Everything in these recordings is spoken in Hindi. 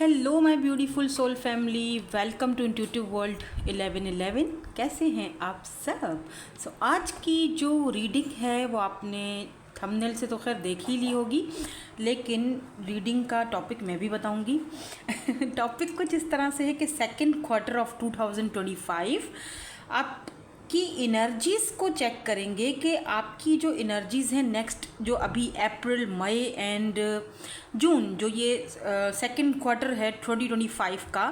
Hello my beautiful soul family, welcome to intuitive world 1111। कैसे हैं आप सब? आज की जो रीडिंग है वो आपने थंबनेल से तो खैर देख ही ली होगी, लेकिन रीडिंग का टॉपिक मैं भी बताऊंगी। टॉपिक कुछ इस तरह से है कि सेकंड क्वार्टर ऑफ 2025 आपकी इनर्जीज़ को चेक करेंगे कि आपकी जो इनर्जीज़ हैं नेक्स्ट जो अभी अप्रैल मई एंड जून जो ये सेकंड क्वार्टर है 2025 का,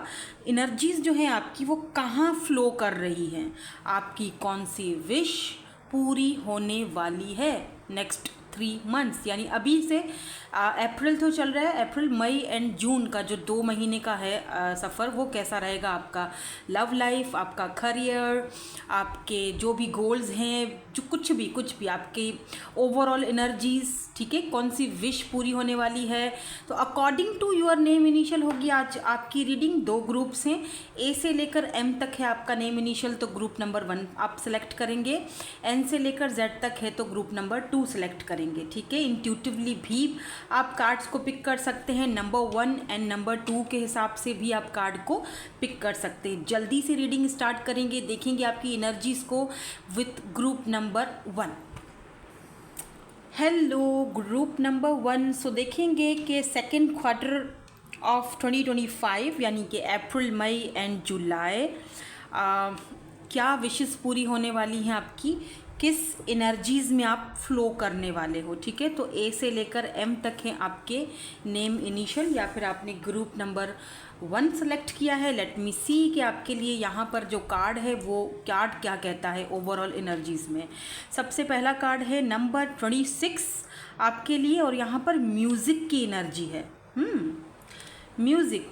इनर्जीज़ जो हैं आपकी वो कहाँ फ्लो कर रही हैं, आपकी कौन सी विश पूरी होने वाली है नेक्स्ट 3 मंथ्स, यानी अभी से अप्रैल तो चल रहा है, अप्रैल मई एंड जून का जो 2 महीने का है सफ़र, वो कैसा रहेगा आपका लव लाइफ, आपका करियर, आपके जो भी गोल्स हैं, जो कुछ भी आपके ओवरऑल एनर्जीज़, ठीक है, कौन सी विश पूरी होने वाली है। तो according to your name initial होगी आज आपकी रीडिंग। 2 ग्रुप्स हैं, ए से लेकर एम तक है आपका नेम इनिशियल, तो ग्रुप नंबर 1 आप सेलेक्ट करेंगे, एन से लेकर जेड तक है तो ग्रुप नंबर 2 सेलेक्ट करेंगे, ठीक है। इंट्यूटिवली भी आप कार्ड्स को पिक कर सकते हैं, नंबर 1 एंड नंबर 2 के हिसाब से भी आप कार्ड को पिक कर सकते हैं। जल्दी से रीडिंग स्टार्ट करेंगे, देखेंगे आपकी एनर्जीज को with group number 1। Hello group number 1। सो देखेंगे कि सेकेंड क्वार्टर ऑफ 2025 यानी कि अप्रैल मई एंड जुलाई क्या विशेस पूरी होने वाली हैं आपकी, किस एनर्जीज़ में आप फ्लो करने वाले हो, ठीक है। तो ए से लेकर एम तक हैं आपके नेम इनिशियल, या फिर आपने ग्रुप नंबर 1 सेलेक्ट किया है। लेट मी सी कि आपके लिए यहाँ पर जो कार्ड है वो कार्ड क्या कहता है ओवरऑल एनर्जीज़ में। सबसे पहला कार्ड है नंबर 26 आपके लिए, और यहाँ पर म्यूज़िक की एनर्जी है। म्यूज़िक,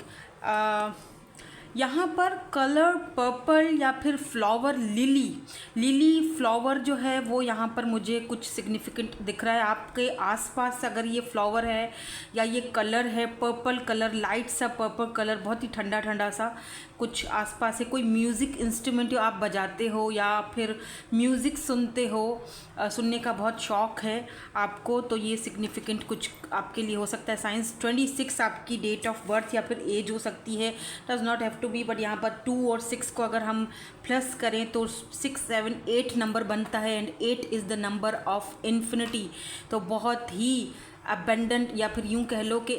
यहाँ पर कलर पर्पल या फिर फ्लावर लिली फ्लावर जो है वो यहाँ पर मुझे कुछ सिग्निफिकेंट दिख रहा है। आपके आसपास अगर ये फ्लावर है या ये कलर है, पर्पल कलर, लाइट सा पर्पल कलर, बहुत ही ठंडा ठंडा सा कुछ आसपास है, कोई म्यूज़िक इंस्ट्रूमेंट जो आप बजाते हो या फिर म्यूज़िक सुनते हो, सुनने का बहुत शौक़ है आपको, तो ये सिग्निफिकेंट कुछ आपके लिए हो सकता है। साइंस 26 आपकी डेट ऑफ बर्थ या फिर एज हो सकती है, does not have to be, but यहाँ पर 2 और 6 को अगर हम प्लस करें तो 6, 7, 8 नंबर बनता है, and 8 is the number of infinity. तो बहुत ही अबेंडेंट या फिर यूँ कह लो कि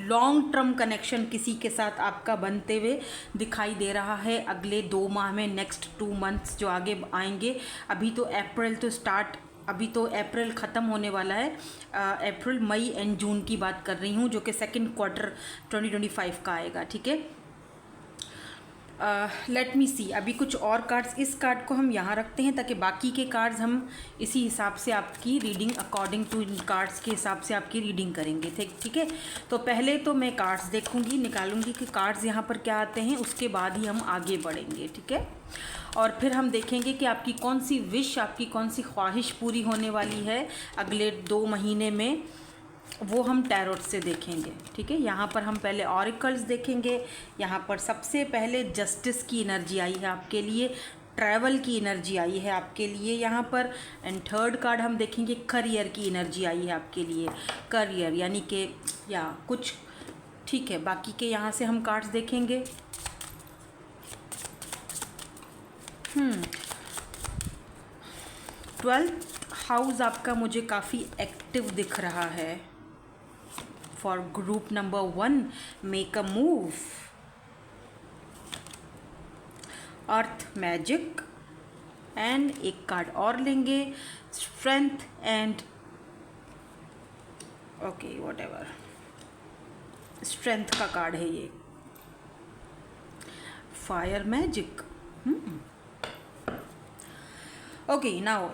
लॉन्ग टर्म कनेक्शन किसी के साथ आपका बनते हुए दिखाई दे रहा है अगले 2 माह में, नेक्स्ट 2 मंथ्स जो आगे आएंगे। अभी तो अप्रैल तो स्टार्ट, अभी तो अप्रैल ख़त्म होने वाला है, अप्रैल मई एंड जून की बात कर रही हूँ, जो कि सेकंड क्वार्टर 2025 का आएगा, ठीक है। लेट मी सी, अभी कुछ और कार्ड्स, इस कार्ड को हम यहाँ रखते हैं ताकि बाकी के कार्ड्स हम इसी हिसाब से आपकी रीडिंग अकॉर्डिंग टू इन कार्ड्स के हिसाब से आपकी रीडिंग करेंगे, ठीक है। तो पहले तो मैं कार्ड्स देखूंगी, निकालूंगी कि कार्ड्स यहाँ पर क्या आते हैं, उसके बाद ही हम आगे बढ़ेंगे, ठीक है। और फिर हम देखेंगे कि आपकी कौन सी विश, आपकी कौन सी ख्वाहिश पूरी होने वाली है अगले 2 महीने में, वो हम टैरोट से देखेंगे, ठीक है। यहाँ पर हम पहले ऑरिकल्स देखेंगे। यहाँ पर सबसे पहले जस्टिस की एनर्जी आई है आपके लिए, ट्रैवल की एनर्जी आई है आपके लिए यहाँ पर, एंड थर्ड कार्ड हम देखेंगे करियर की एनर्जी आई है आपके लिए, करियर यानी कि या कुछ, ठीक है। बाकी के यहाँ से हम कार्ड्स देखेंगे। 12th हाउस आपका मुझे काफ़ी एक्टिव दिख रहा है। For group number 1 make a move, earth magic, and एक कार्ड और लेंगे strength and okay whatever, strength का कार्ड है ये, फायर मैजिक। ओके नाउ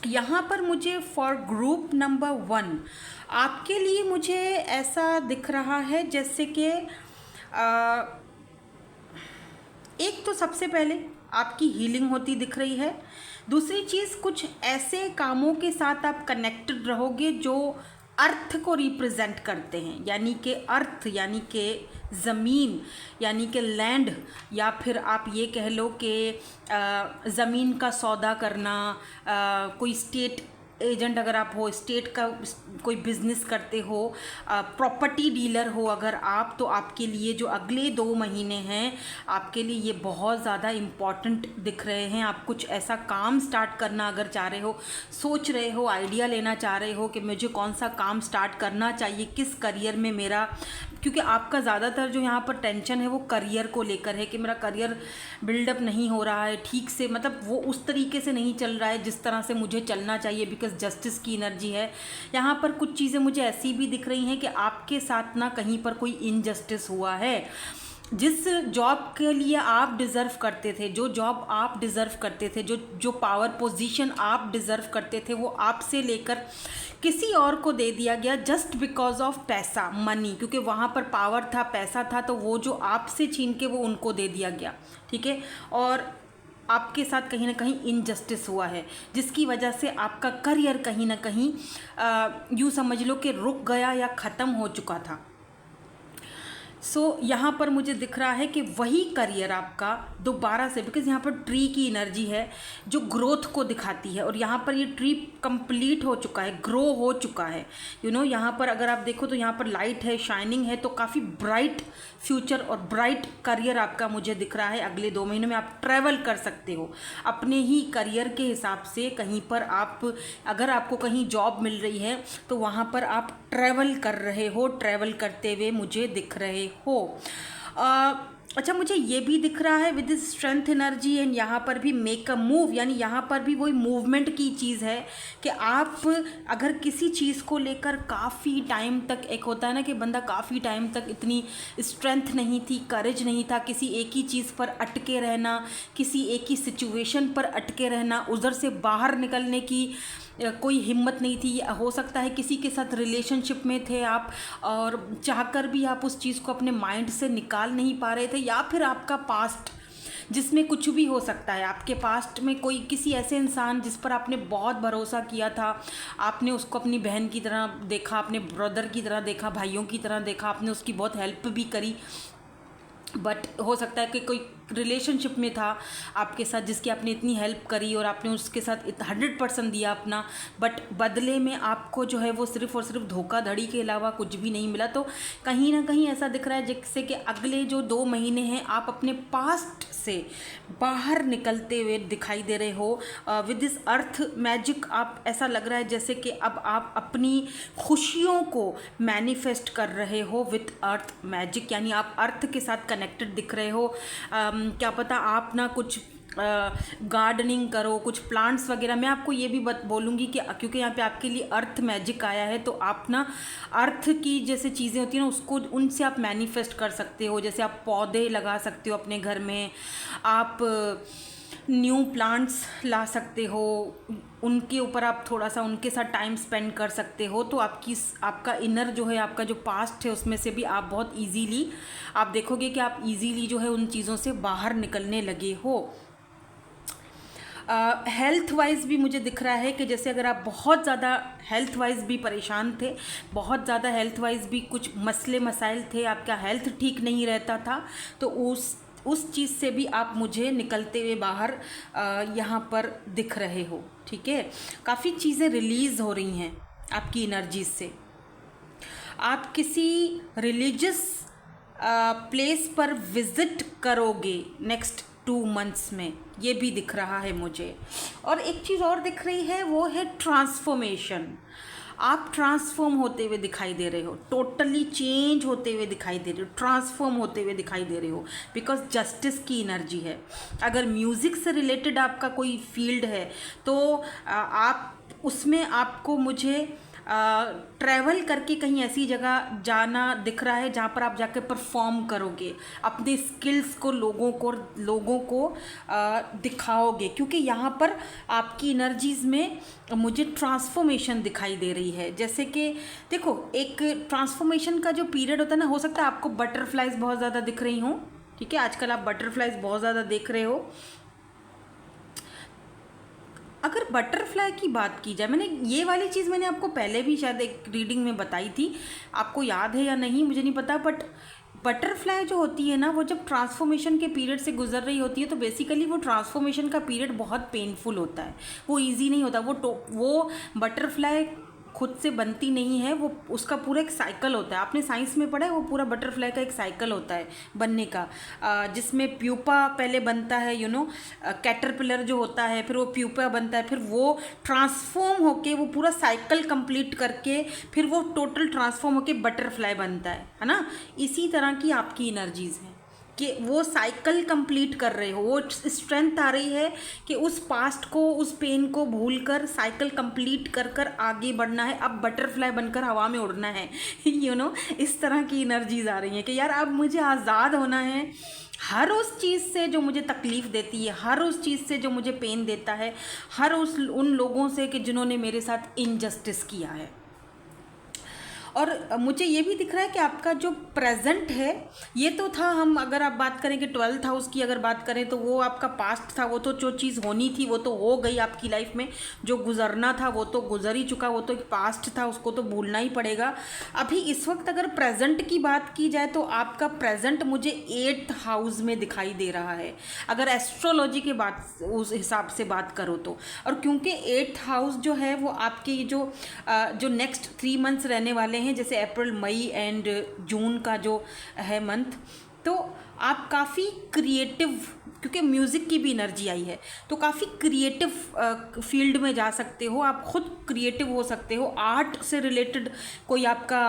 यहाँ पर मुझे फॉर ग्रुप नंबर 1 आपके लिए मुझे ऐसा दिख रहा है जैसे कि एक तो सबसे पहले आपकी हीलिंग होती दिख रही है। दूसरी चीज़, कुछ ऐसे कामों के साथ आप कनेक्टेड रहोगे जो अर्थ को रिप्रेजेंट करते हैं, यानी कि अर्थ यानी कि ज़मीन यानी कि लैंड, या फिर आप ये कह लो कि ज़मीन का सौदा करना, कोई स्टेट एजेंट अगर आप हो, स्टेट का कोई बिजनेस करते हो, प्रॉपर्टी डीलर हो अगर आप, तो आपके लिए जो अगले 2 महीने हैं आपके लिए ये बहुत ज़्यादा इम्पॉर्टेंट दिख रहे हैं। आप कुछ ऐसा काम स्टार्ट करना अगर चाह रहे हो, सोच रहे हो, आइडिया लेना चाह रहे हो कि मुझे कौन सा काम स्टार्ट करना चाहिए, किस करियर में मेरा, क्योंकि आपका ज़्यादातर जो यहाँ पर टेंशन है वो करियर को लेकर है कि मेरा करियर बिल्डअप नहीं हो रहा है ठीक से, मतलब वो उस तरीके से नहीं चल रहा है जिस तरह से मुझे चलना चाहिए, बिकॉज जस्टिस की एनर्जी है यहाँ पर। कुछ चीज़ें मुझे ऐसी भी दिख रही हैं कि आपके साथ ना कहीं पर कोई इनजस्टिस हुआ है। जिस जॉब के लिए आप डिज़र्व करते थे, जो जॉब आप डिज़र्व करते थे, जो पावर पोजीशन आप डिज़र्व करते थे, वो आपसे लेकर किसी और को दे दिया गया जस्ट बिकॉज ऑफ पैसा, मनी, क्योंकि वहाँ पर पावर था, पैसा था, तो वो जो आपसे छीन के वो उनको दे दिया गया, ठीक है। और आपके साथ कहीं ना कहीं इनजस्टिस हुआ है जिसकी वजह से आपका करियर कहीं ना कहीं यूँ समझ लो कि रुक गया या ख़त्म हो चुका था। यहाँ पर मुझे दिख रहा है कि वही करियर आपका दोबारा से, बिकॉज यहाँ पर ट्री की एनर्जी है जो ग्रोथ को दिखाती है, और यहाँ पर ये ट्री कंप्लीट हो चुका है, ग्रो हो चुका है। यहाँ पर अगर आप देखो तो यहाँ पर लाइट है, शाइनिंग है, तो काफ़ी ब्राइट फ्यूचर और ब्राइट करियर आपका मुझे दिख रहा है। अगले 2 महीनों में आप ट्रैवल कर सकते हो अपने ही करियर के हिसाब से। कहीं पर आप, अगर आपको कहीं जॉब मिल रही है तो वहाँ पर आप ट्रैवल कर रहे हो, ट्रैवल करते हुए मुझे दिख रहे हो। अच्छा, मुझे ये भी दिख रहा है विद स्ट्रेंथ एनर्जी, एंड यहाँ पर भी मेक अ मूव, यानी यहाँ पर भी वही मूवमेंट की चीज़ है कि आप अगर किसी चीज़ को लेकर काफ़ी टाइम तक, एक होता है ना कि बंदा काफ़ी टाइम तक इतनी स्ट्रेंथ नहीं थी, करेज नहीं था, किसी एक ही चीज़ पर अटके रहना, किसी एक ही सिचुएशन पर अटके रहना, उधर से बाहर निकलने की कोई हिम्मत नहीं थी। हो सकता है किसी के साथ रिलेशनशिप में थे आप और चाहकर भी आप उस चीज़ को अपने माइंड से निकाल नहीं पा रहे थे, या फिर आपका पास्ट जिसमें कुछ भी हो सकता है। आपके पास्ट में कोई किसी ऐसे इंसान जिस पर आपने बहुत भरोसा किया था, आपने उसको अपनी बहन की तरह देखा, अपने ब्रदर की तरह देखा, भाइयों की तरह देखा, आपने उसकी बहुत हेल्प भी करी, बट हो सकता है कि कोई रिलेशनशिप में था आपके साथ जिसकी आपने इतनी हेल्प करी और आपने उसके साथ 100% दिया अपना, बट बदले में आपको जो है वो सिर्फ़ और सिर्फ धोखाधड़ी के अलावा कुछ भी नहीं मिला। तो कहीं ना कहीं ऐसा दिख रहा है जैसे कि अगले जो 2 महीने हैं आप अपने पास्ट से बाहर निकलते हुए दिखाई दे रहे हो विद दिस अर्थ मैजिक। आप, ऐसा लग रहा है जैसे कि अब आप अपनी खुशियों को मैनिफेस्ट कर रहे हो विद अर्थ मैजिक, यानी आप अर्थ के साथ कनेक्टेड दिख रहे हो। क्या पता आप ना कुछ गार्डनिंग करो, कुछ प्लांट्स वगैरह। मैं आपको ये भी बोलूँगी कि क्योंकि यहाँ पे आपके लिए अर्थ मैजिक आया है, तो आप ना अर्थ की जैसे चीज़ें होती हैं ना, उसको, उनसे आप मैनिफेस्ट कर सकते हो। जैसे आप पौधे लगा सकते हो अपने घर में, आप न्यू प्लांट्स ला सकते हो, उनके ऊपर आप थोड़ा सा उनके साथ टाइम स्पेंड कर सकते हो। तो आपका इनर जो है, आपका जो पास्ट है, उसमें से भी आप बहुत इजीली, आप देखोगे कि आप इजीली जो है उन चीज़ों से बाहर निकलने लगे हो। हेल्थ वाइज भी मुझे दिख रहा है कि जैसे अगर आप बहुत ज़्यादा हेल्थ वाइज भी परेशान थे, बहुत ज़्यादा हेल्थ वाइज भी कुछ मसले मसाइल थे, आपका हेल्थ ठीक नहीं रहता था, तो उस चीज़ से भी आप मुझे निकलते हुए बाहर यहाँ पर दिख रहे हो, ठीक है। काफ़ी चीज़ें रिलीज़ हो रही हैं आपकी एनर्जी से। आप किसी रिलीजियस प्लेस पर विज़िट करोगे नेक्स्ट 2 मंथ्स में, ये भी दिख रहा है मुझे। और एक चीज़ और दिख रही है, वो है ट्रांसफॉर्मेशन। आप ट्रांसफॉर्म होते हुए दिखाई दे रहे हो, टोटली चेंज होते हुए दिखाई दे रहे हो, ट्रांसफॉर्म होते हुए दिखाई दे रहे हो, बिकॉज जस्टिस की एनर्जी है। अगर म्यूज़िक से रिलेटेड आपका कोई फील्ड है तो आप उसमें, आपको मुझे ट्रैवल करके कहीं ऐसी जगह जाना दिख रहा है जहाँ पर आप जाकर परफॉर्म करोगे, अपने स्किल्स को लोगों को दिखाओगे, क्योंकि यहाँ पर आपकी एनर्जीज़ में मुझे ट्रांसफॉर्मेशन दिखाई दे रही है। जैसे कि देखो, एक ट्रांसफॉर्मेशन का जो पीरियड होता है ना, हो सकता है आपको बटरफ्लाइज बहुत ज़्यादा दिख रही हों, ठीक है, आजकल आप बटरफ्लाइज बहुत ज़्यादा देख रहे हो। अगर बटरफ्लाई की बात की जाए, मैंने ये वाली चीज़ मैंने आपको पहले भी शायद एक रीडिंग में बताई थी, आपको याद है या नहीं मुझे नहीं पता, बट बटरफ्लाई जो होती है ना, वो जब ट्रांसफॉर्मेशन के पीरियड से गुजर रही होती है तो बेसिकली वो ट्रांसफॉर्मेशन का पीरियड बहुत पेनफुल होता है, वो इजी नहीं होता। वो बटरफ्लाई खुद से बनती नहीं है, वो उसका पूरा एक साइकिल होता है। आपने साइंस में पढ़ा है, वो पूरा बटरफ्लाई का एक साइकिल होता है बनने का, जिसमें प्यूपा पहले बनता है, कैटरपिलर जो होता है, फिर वो प्यूपा बनता है, फिर वो ट्रांसफॉर्म होके वो पूरा साइकिल कंप्लीट करके फिर वो टोटल ट्रांसफॉर्म होके बटरफ्लाई बनता है ना। इसी तरह की आपकी एनर्जीज हैं कि वो साइकिल कंप्लीट कर रहे हो, वो स्ट्रेंथ आ रही है कि उस पास्ट को, उस पेन को भूलकर साइकिल कंप्लीट कर कर आगे बढ़ना है, अब बटरफ्लाई बनकर हवा में उड़ना है। इस तरह की एनर्जीज आ रही हैं कि यार अब मुझे आज़ाद होना है हर उस चीज़ से जो मुझे तकलीफ़ देती है, हर उस चीज़ से जो मुझे पेन देता है, हर उन लोगों से कि जिन्होंने मेरे साथ इनजस्टिस किया है। और मुझे ये भी दिख रहा है कि आपका जो प्रेजेंट है, ये तो था, हम अगर आप बात करें कि 12th हाउस की अगर बात करें तो वो आपका पास्ट था, वो तो जो चीज़ होनी थी वो तो हो गई आपकी लाइफ में, जो गुजरना था वो तो गुजर ही चुका, वो तो एक पास्ट था, उसको तो भूलना ही पड़ेगा। अभी इस वक्त अगर प्रेजेंट की बात की जाए तो आपका प्रेजेंट मुझे 8th हाउस में दिखाई दे रहा है, अगर एस्ट्रोलॉजी के बात उस हिसाब से बात करो तो। और क्योंकि 8th हाउस जो है वो आपके जो नेक्स्ट 3 मंथ्स रहने वाले हैं, जैसे अप्रैल, मई एंड जून का जो है मंथ, तो आप काफ़ी क्रिएटिव, क्योंकि म्यूज़िक की भी एनर्जी आई है, तो काफ़ी क्रिएटिव फील्ड में जा सकते हो, आप खुद क्रिएटिव हो सकते हो। आर्ट से रिलेटेड कोई आपका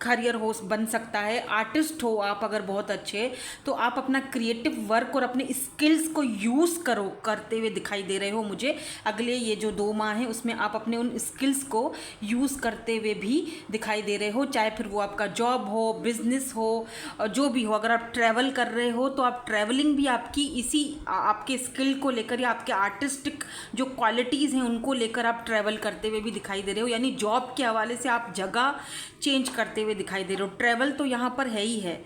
करियर हो बन सकता है, आर्टिस्ट हो आप अगर बहुत अच्छे, तो आप अपना क्रिएटिव वर्क और अपने स्किल्स को यूज़ करते हुए दिखाई दे रहे हो मुझे। अगले ये जो 2 माह हैं उसमें आप अपने उन स्किल्स को यूज़ करते हुए भी दिखाई दे रहे हो, चाहे फिर वो आपका जॉब हो, बिजनेस हो, जो भी हो। अगर आप ट्रैवल कर रहे हो तो आप ट्रैवलिंग भी आपकी इसी आपके स्किल को लेकर या आपके आर्टिस्टिक जो क्वालिटीज़ हैं उनको लेकर आप ट्रैवल करते हुए भी दिखाई दे रहे हो, यानी जॉब के हवाले से आप जगह चेंज करते हुए दिखाई दे रहे हो। ट्रैवल तो यहाँ पर है ही है,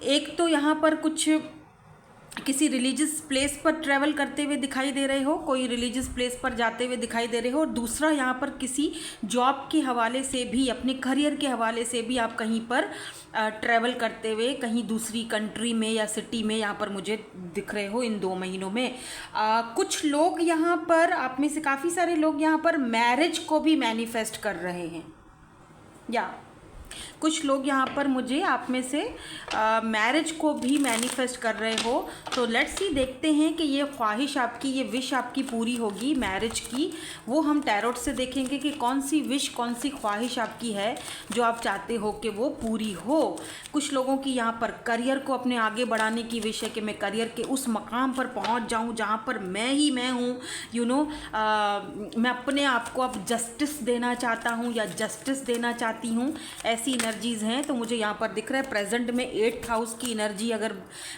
एक तो यहाँ पर कुछ किसी रिलीजियस प्लेस पर ट्रैवल करते हुए दिखाई दे रहे हो, कोई रिलीजियस प्लेस पर जाते हुए दिखाई दे रहे हो, और दूसरा यहाँ पर किसी जॉब के हवाले से भी, अपने करियर के हवाले से भी आप कहीं पर ट्रैवल करते हुए कहीं दूसरी कंट्री में या सिटी में यहाँ पर मुझे दिख रहे हो इन 2 महीनों में। कुछ लोग यहाँ पर, आप में से काफ़ी सारे लोग यहाँ पर मैरिज को भी मैनिफेस्ट कर रहे हैं, या कुछ लोग यहाँ पर मुझे आप में से मैरिज को भी मैनिफेस्ट कर रहे हो। तो लेट्स सी, देखते हैं कि ये ख्वाहिश आपकी, ये विश आपकी पूरी होगी मैरिज की, वो हम टैरोट से देखेंगे कि कौन सी विश, कौन सी ख्वाहिश आपकी है जो आप चाहते हो कि वो पूरी हो। कुछ लोगों की यहाँ पर करियर को अपने आगे बढ़ाने की विश है कि मैं करियर के उस मकाम पर पहुँच जाऊँ जहाँ पर मैं ही मैं हूँ, मैं अपने आप को अब जस्टिस देना चाहता हूँ या जस्टिस देना चाहती हूँ, ऐसी एनर्जीज़ हैं। तो मुझे यहाँ पर दिख रहा है प्रेजेंट में 8th हाउस की एनर्जी अगर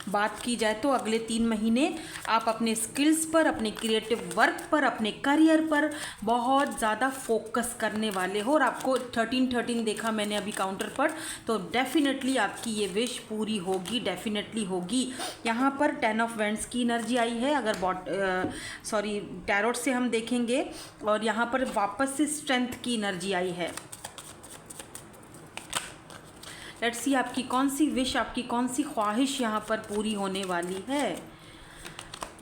बात की जाए तो अगले 3 महीने आप अपने स्किल्स पर, अपने क्रिएटिव वर्क पर, अपने करियर पर बहुत ज़्यादा फोकस करने वाले हो। और आपको 13 देखा मैंने अभी काउंटर पर, तो डेफिनेटली आपकी ये विश पूरी होगी, डेफिनेटली होगी। यहाँ पर 10 ऑफ वेंड्स की एनर्जी आई है, अगर टैरोट से हम देखेंगे, और यहाँ पर वापस से स्ट्रेंथ की एनर्जी आई है। लेट्स सी आपकी कौन सी विश, आपकी कौन सी ख्वाहिश यहाँ पर पूरी होने वाली है।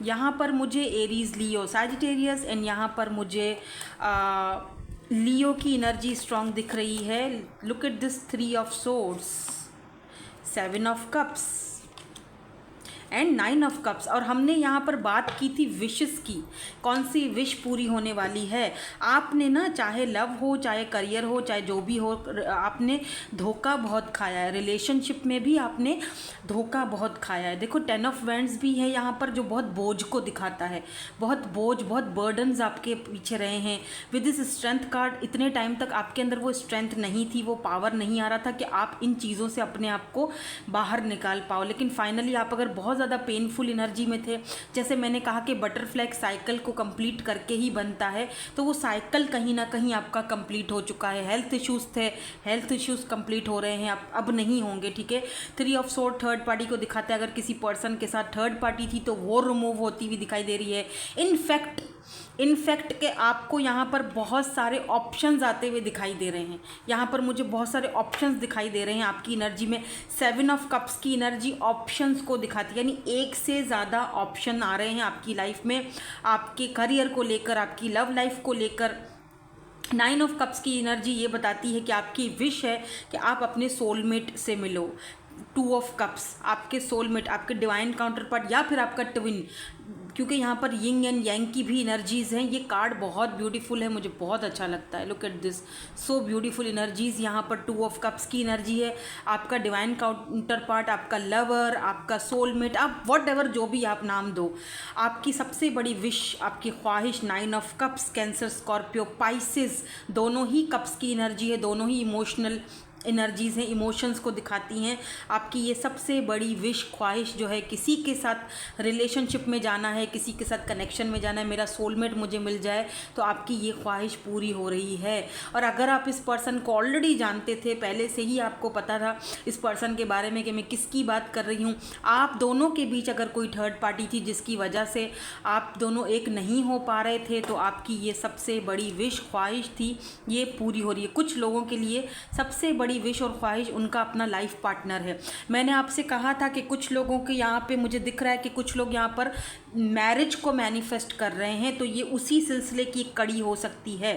यहाँ पर मुझे एरीज, लियो, सैजिटेरियस, एंड यहाँ पर मुझे लियो की एनर्जी स्ट्रॉन्ग दिख रही है। Look at this 3 of swords, 7 of cups and 9 of cups. और हमने यहाँ पर बात की थी विशेस की, कौन सी विश पूरी होने वाली है। आपने ना, चाहे लव हो, चाहे करियर हो, चाहे जो भी हो, आपने धोखा बहुत खाया है, रिलेशनशिप में भी आपने धोखा बहुत खाया है। देखो 10 ऑफ वेंड्स भी है यहाँ पर, जो बहुत बोझ को दिखाता है, बहुत बोझ, बहुत बर्डन्स आपके पीछे रहे हैं। विद दिस स्ट्रेंथ कार्ड, इतने टाइम तक आपके अंदर वो स्ट्रेंथ नहीं थी, वो पावर नहीं आ रहा था कि आप इन चीज़ों से अपने आप को बाहर निकाल पाओ। लेकिन फाइनली आप अगर बहुत ज़्यादा पेनफुल एनर्जी में थे, जैसे मैंने कहा कि बटरफ्लाई साइकिल को कंप्लीट करके ही बनता है, तो वो साइकिल कहीं ना कहीं आपका कंप्लीट हो चुका है। हेल्थ इश्यूज़ थे, हेल्थ इश्यूज़ कंप्लीट हो रहे हैं, अब नहीं होंगे, ठीक है। 3 ऑफ सोर्ड थर्ड पार्टी को दिखाता है, अगर किसी पर्सन के साथ थर्ड पार्टी थी तो वो रिमूव होती हुई दिखाई दे रही है। इनफैक्ट इनफैक्ट कि आपको यहाँ पर बहुत सारे ऑप्शंस आते हुए दिखाई दे रहे हैं। यहाँ पर मुझे बहुत सारे ऑप्शंस दिखाई दे रहे हैं आपकी एनर्जी में। 7 ऑफ कप्स की एनर्जी ऑप्शंस को दिखाती है, यानी एक से ज़्यादा ऑप्शन आ रहे हैं आपकी लाइफ में, आपके करियर को लेकर, आपकी लव लाइफ को लेकर। 9 ऑफ कप्स की एनर्जी ये बताती है कि आपकी विश है कि आप अपने सोलमेट से मिलो। 2 ऑफ कप्स आपके सोलमेट, आपके डिवाइन काउंटर पार्ट या फिर आपका ट्विन, क्योंकि यहाँ पर यिंग एंड यांग की भी एनर्जीज़ हैं। ये कार्ड बहुत ब्यूटीफुल है, मुझे बहुत अच्छा लगता है। Look at this, so beautiful energies. यहाँ पर 2 ऑफ कप्स की एनर्जी है, आपका डिवाइन काउंटर पार्ट, आपका लवर, आपका सोलमेट, आप वॉट एवर जो भी आप नाम दो, आपकी सबसे बड़ी विश, आपकी ख्वाहिश। 9 of cups, cancer, Scorpio, Pisces, दोनों ही कप्स की एनर्जी है, दोनों ही इमोशनल एनर्जीज़ हैं, इमोशंस को दिखाती हैं। आपकी ये सबसे बड़ी विश, ख्वाहिश जो है, किसी के साथ रिलेशनशिप में जाना है, किसी के साथ कनेक्शन में जाना है, मेरा सोलमेट मुझे मिल जाए, तो आपकी ये ख्वाहिश पूरी हो रही है। और अगर आप इस पर्सन को ऑलरेडी जानते थे, पहले से ही आपको पता था इस पर्सन के बारे में कि मैं किसकी बात कर रही हूँ, आप दोनों के बीच अगर कोई थर्ड पार्टी थी जिसकी वजह से आप दोनों एक नहीं हो पा रहे थे, तो आपकी ये सबसे बड़ी विश, ख्वाहिश थी, ये पूरी हो रही है। कुछ लोगों के लिए सबसे बड़ी विश और ख्वाहिश उनका अपना लाइफ पार्टनर है। मैंने आपसे कहा था कि कुछ लोगों के यहाँ पे मुझे दिख रहा है कि कुछ लोग यहाँ पर मैरिज को मैनिफेस्ट कर रहे हैं, तो ये उसी सिलसिले की एक कड़ी हो सकती है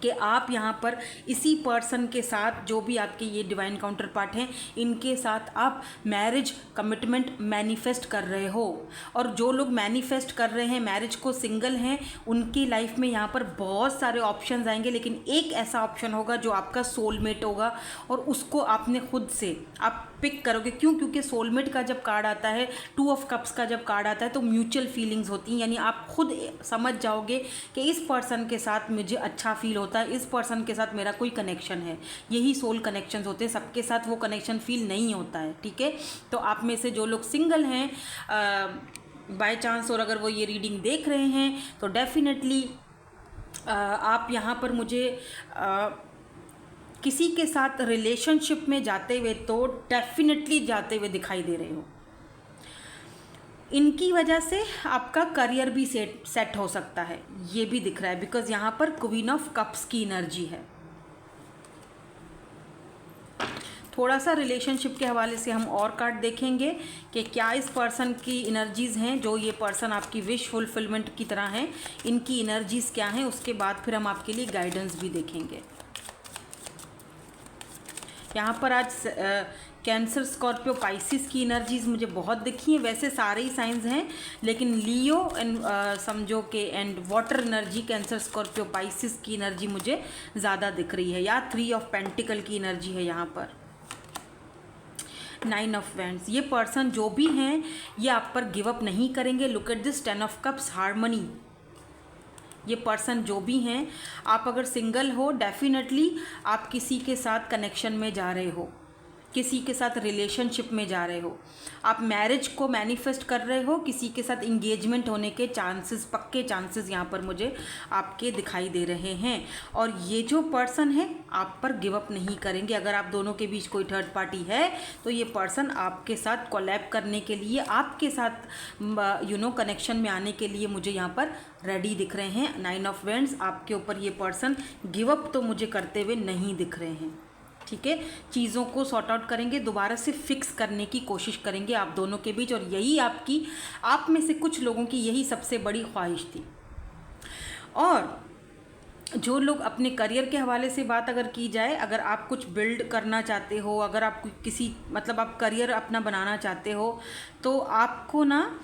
कि आप यहाँ पर इसी पर्सन के साथ, जो भी आपके ये डिवाइन काउंटर पार्ट हैं, इनके साथ आप मैरिज कमिटमेंट मैनिफेस्ट कर रहे हो। और जो लोग मैनिफेस्ट कर रहे हैं मैरिज को, सिंगल हैं, उनकी लाइफ में यहाँ पर बहुत सारे ऑप्शंस आएंगे, लेकिन एक ऐसा ऑप्शन होगा जो आपका सोलमेट होगा, और उसको आपने खुद से आप पिक करोगे। क्यों? क्योंकि सोलमेट का जब कार्ड आता है, 2 ऑफ कप्स का जब कार्ड आता है, तो म्यूचुअल फीलिंग्स होती हैं, यानी आप खुद समझ जाओगे कि इस पर्सन के साथ मुझे अच्छा फील होता है, इस पर्सन के साथ मेरा कोई कनेक्शन है। यही सोल कनेक्शंस होते हैं, सबके साथ वो कनेक्शन फील नहीं होता है, ठीक है। तो आप में से जो लोग सिंगल हैं बाय चांस, और अगर वो ये रीडिंग देख रहे हैं, तो डेफिनेटली आप यहाँ पर मुझे किसी के साथ रिलेशनशिप में जाते हुए, तो डेफिनेटली जाते हुए दिखाई दे रहे हो। इनकी वजह से आपका करियर भी सेट हो सकता है, ये भी दिख रहा है, बिकॉज यहाँ पर क्वीन ऑफ कप्स की एनर्जी है। थोड़ा सा रिलेशनशिप के हवाले से हम और कार्ड देखेंगे कि क्या इस पर्सन की एनर्जीज़ हैं, जो ये पर्सन आपकी विश फुलफिलमेंट की तरह हैं, इनकी एनर्जीज़ क्या हैं। उसके बाद फिर हम आपके लिए गाइडेंस भी देखेंगे। यहाँ पर आज कैंसर, स्कॉर्पियो, पाइसिस की एनर्जीज़ मुझे बहुत दिखी हैं। वैसे सारे ही साइंस हैं, लेकिन लियो एंड समझो के and water energy, cancer, Scorpio, Pisces की एनर्जी मुझे ज़्यादा दिख रही है। या 3 ऑफ पेंटिकल की एनर्जी है यहाँ पर। 9 ऑफ वैंड्स, ये पर्सन जो भी हैं ये आप पर गिव अप नहीं करेंगे। Look at this 10 of cups, harmony. ये पर्सन जो भी हैं, आप अगर सिंगल हो, डेफिनेटली आप किसी के साथ कनेक्शन में जा रहे हो, किसी के साथ रिलेशनशिप में जा रहे हो, आप मैरिज को मैनिफेस्ट कर रहे हो, किसी के साथ इंगेजमेंट होने के चांसेस, पक्के चांसेस यहाँ पर मुझे आपके दिखाई दे रहे हैं। और ये जो पर्सन है आप पर गिव अप नहीं करेंगे। अगर आप दोनों के बीच कोई थर्ड पार्टी है, तो ये पर्सन आपके साथ कोलैब करने के लिए, आपके साथ कनेक्शन में आने के लिए मुझे यहाँ पर रेडी दिख रहे हैं। 9 ऑफ वैंड्स, आपके ऊपर ये पर्सन गिव अप तो मुझे करते हुए नहीं दिख रहे हैं, ठीक है। चीज़ों को सॉर्ट आउट करेंगे, दोबारा से फिक्स करने की कोशिश करेंगे आप दोनों के बीच, और यही आपकी, आप में से कुछ लोगों की यही सबसे बड़ी ख्वाहिश थी। और जो लोग अपने करियर के हवाले से बात अगर की जाए, अगर आप कुछ बिल्ड करना चाहते हो, अगर आप किसी मतलब आप करियर अपना बनाना चाहते हो, तो आपको ना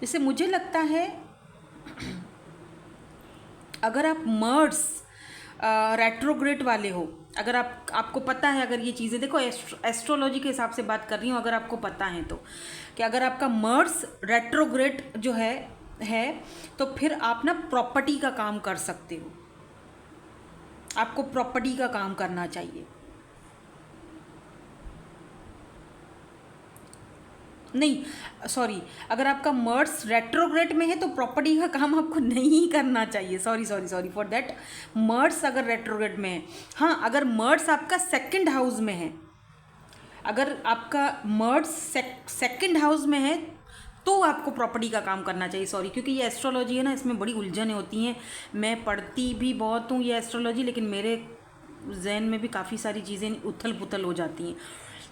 जैसे मुझे लगता है, अगर आप मर्स रेट्रोग्रेड वाले हो, अगर आपको पता है, अगर ये चीज़ें देखो, एस्ट्रोलॉजी के हिसाब से बात कर रही हूँ, अगर आपको पता है तो, कि अगर आपका मर्स रेट्रोग्रेड जो है तो फिर आप ना प्रॉपर्टी का काम कर सकते हो, आपको प्रॉपर्टी का काम करना चाहिए। नहीं सॉरी, अगर आपका मर्स रेट्रोग्रेड में है तो प्रॉपर्टी का काम आपको नहीं करना चाहिए। Sorry for that. मर्स अगर रेट्रोग्रेड में है, हाँ, अगर मर्स आपका सेकंड हाउस में है, अगर आपका मर्स सेकंड हाउस में है, तो आपको प्रॉपर्टी का काम करना चाहिए। सॉरी, क्योंकि ये एस्ट्रोलॉजी है ना, इसमें बड़ी उलझनें होती हैं। मैं पढ़ती भी बहुत हूँ ये एस्ट्रोलॉजी, लेकिन मेरे जहन में भी काफ़ी सारी चीज़ें उथल पुथल हो जाती हैं।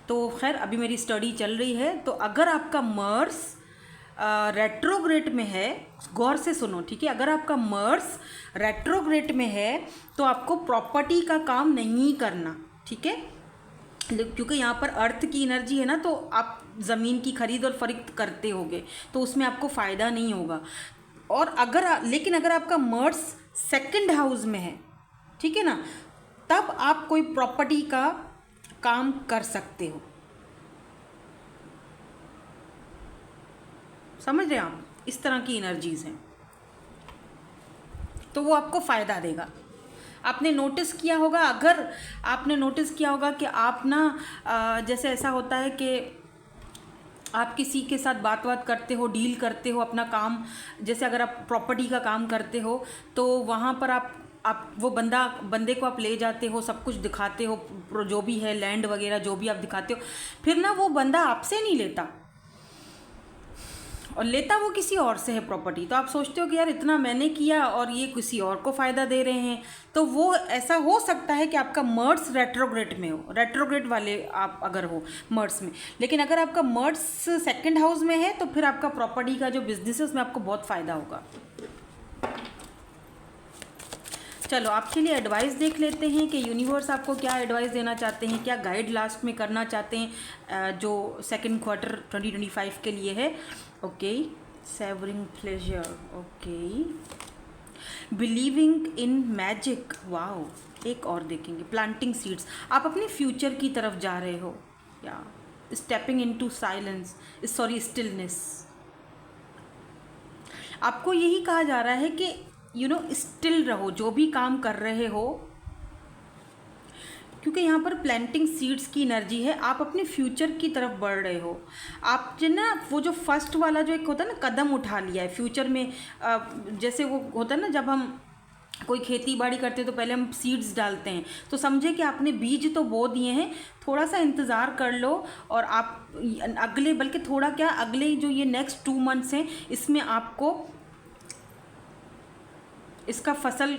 तो खैर अभी मेरी स्टडी चल रही है। तो अगर आपका मर्स रेट्रोग्रेड में है, गौर से सुनो, ठीक है, अगर आपका मर्स रेट्रोग्रेड में है तो आपको प्रॉपर्टी का काम नहीं करना, ठीक है, क्योंकि यहाँ पर अर्थ की एनर्जी है ना, तो आप ज़मीन की खरीद और फरोख्त करते होगे, तो उसमें आपको फ़ायदा नहीं होगा। और लेकिन अगर आपका मर्स सेकंड हाउस में है, ठीक है ना, तब आप कोई प्रॉपर्टी का काम कर सकते हो। समझ रहे हैं आप? इस तरह की एनर्जीज हैं, तो वो आपको फ़ायदा देगा। आपने नोटिस किया होगा, अगर आपने नोटिस किया होगा कि आप ना जैसे ऐसा होता है कि आप किसी के साथ बात करते हो, डील करते हो अपना काम, जैसे अगर आप प्रॉपर्टी का काम करते हो तो वहाँ पर आप वो बंदे को आप ले जाते हो, सब कुछ दिखाते हो, जो भी है लैंड वगैरह जो भी आप दिखाते हो, फिर ना वो बंदा आपसे नहीं लेता और लेता वो किसी और से है प्रॉपर्टी। तो आप सोचते हो कि यार इतना मैंने किया और ये किसी और को फ़ायदा दे रहे हैं। तो वो ऐसा हो सकता है कि आपका मर्स रेट्रोग्रेड में हो, रेट्रोग्रेड वाले आप अगर हो मर्स में। लेकिन अगर आपका मर्स सेकंड हाउस में है तो फिर आपका प्रॉपर्टी का जो बिजनेस है उसमें आपको बहुत फ़ायदा होगा। चलो आपके लिए एडवाइस देख लेते हैं कि यूनिवर्स आपको क्या एडवाइस देना चाहते हैं, क्या गाइड लास्ट में करना चाहते हैं जो सेकंड क्वार्टर 2025 के लिए है। Okay, savouring pleasure, okay, believing in magic, wow, एक और देखेंगे, प्लांटिंग सीड्स, आप अपने फ्यूचर की तरफ जा रहे हो, या stepping into silence, sorry stillness. आपको यही कहा जा रहा है कि स्टिल रहो जो भी काम कर रहे हो, क्योंकि यहाँ पर प्लांटिंग सीड्स की एनर्जी है। आप अपने फ्यूचर की तरफ बढ़ रहे हो। आप जो ना वो जो फर्स्ट वाला जो एक होता है ना, कदम उठा लिया है फ्यूचर में। जैसे वो होता है ना, जब हम कोई खेती बाड़ी करते हैं तो पहले हम सीड्स डालते हैं, तो समझे कि आपने बीज तो बो दिए हैं, थोड़ा सा इंतज़ार कर लो और आप अगले, बल्कि थोड़ा क्या, अगले जो ये नेक्स्ट 2 मंथ्स हैं इसमें आपको इसका फसल,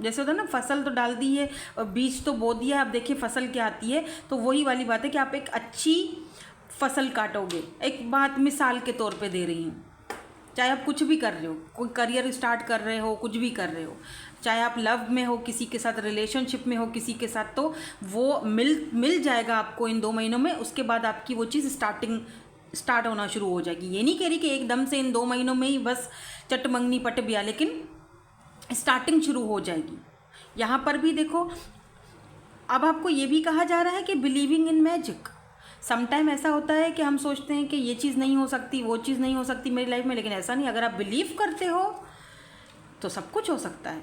जैसे होता है ना, फसल तो डाल दी है और बीज तो बो दिया, अब देखिए फसल क्या आती है। तो वही वाली बात है कि आप एक अच्छी फसल काटोगे। एक बात मिसाल के तौर पे दे रही हूँ, चाहे आप कुछ भी कर रहे हो, कोई करियर स्टार्ट कर रहे हो, कुछ भी कर रहे हो, चाहे आप लव में हो, किसी के साथ रिलेशनशिप में हो किसी के साथ, तो वो मिल जाएगा आपको इन 2 महीनों में। उसके बाद आपकी वो चीज़ स्टार्ट होना शुरू हो जाएगी। ये नहीं कह रही कि एकदम से इन 2 महीनों में ही बस चट मंगनी पट बिया, लेकिन स्टार्टिंग शुरू हो जाएगी। यहाँ पर भी देखो, अब आपको ये भी कहा जा रहा है कि बिलीविंग इन मैजिक। समटाइम ऐसा होता है कि हम सोचते हैं कि ये चीज़ नहीं हो सकती, वो चीज़ नहीं हो सकती मेरी लाइफ में, लेकिन ऐसा नहीं। अगर आप बिलीव करते हो तो सब कुछ हो सकता है।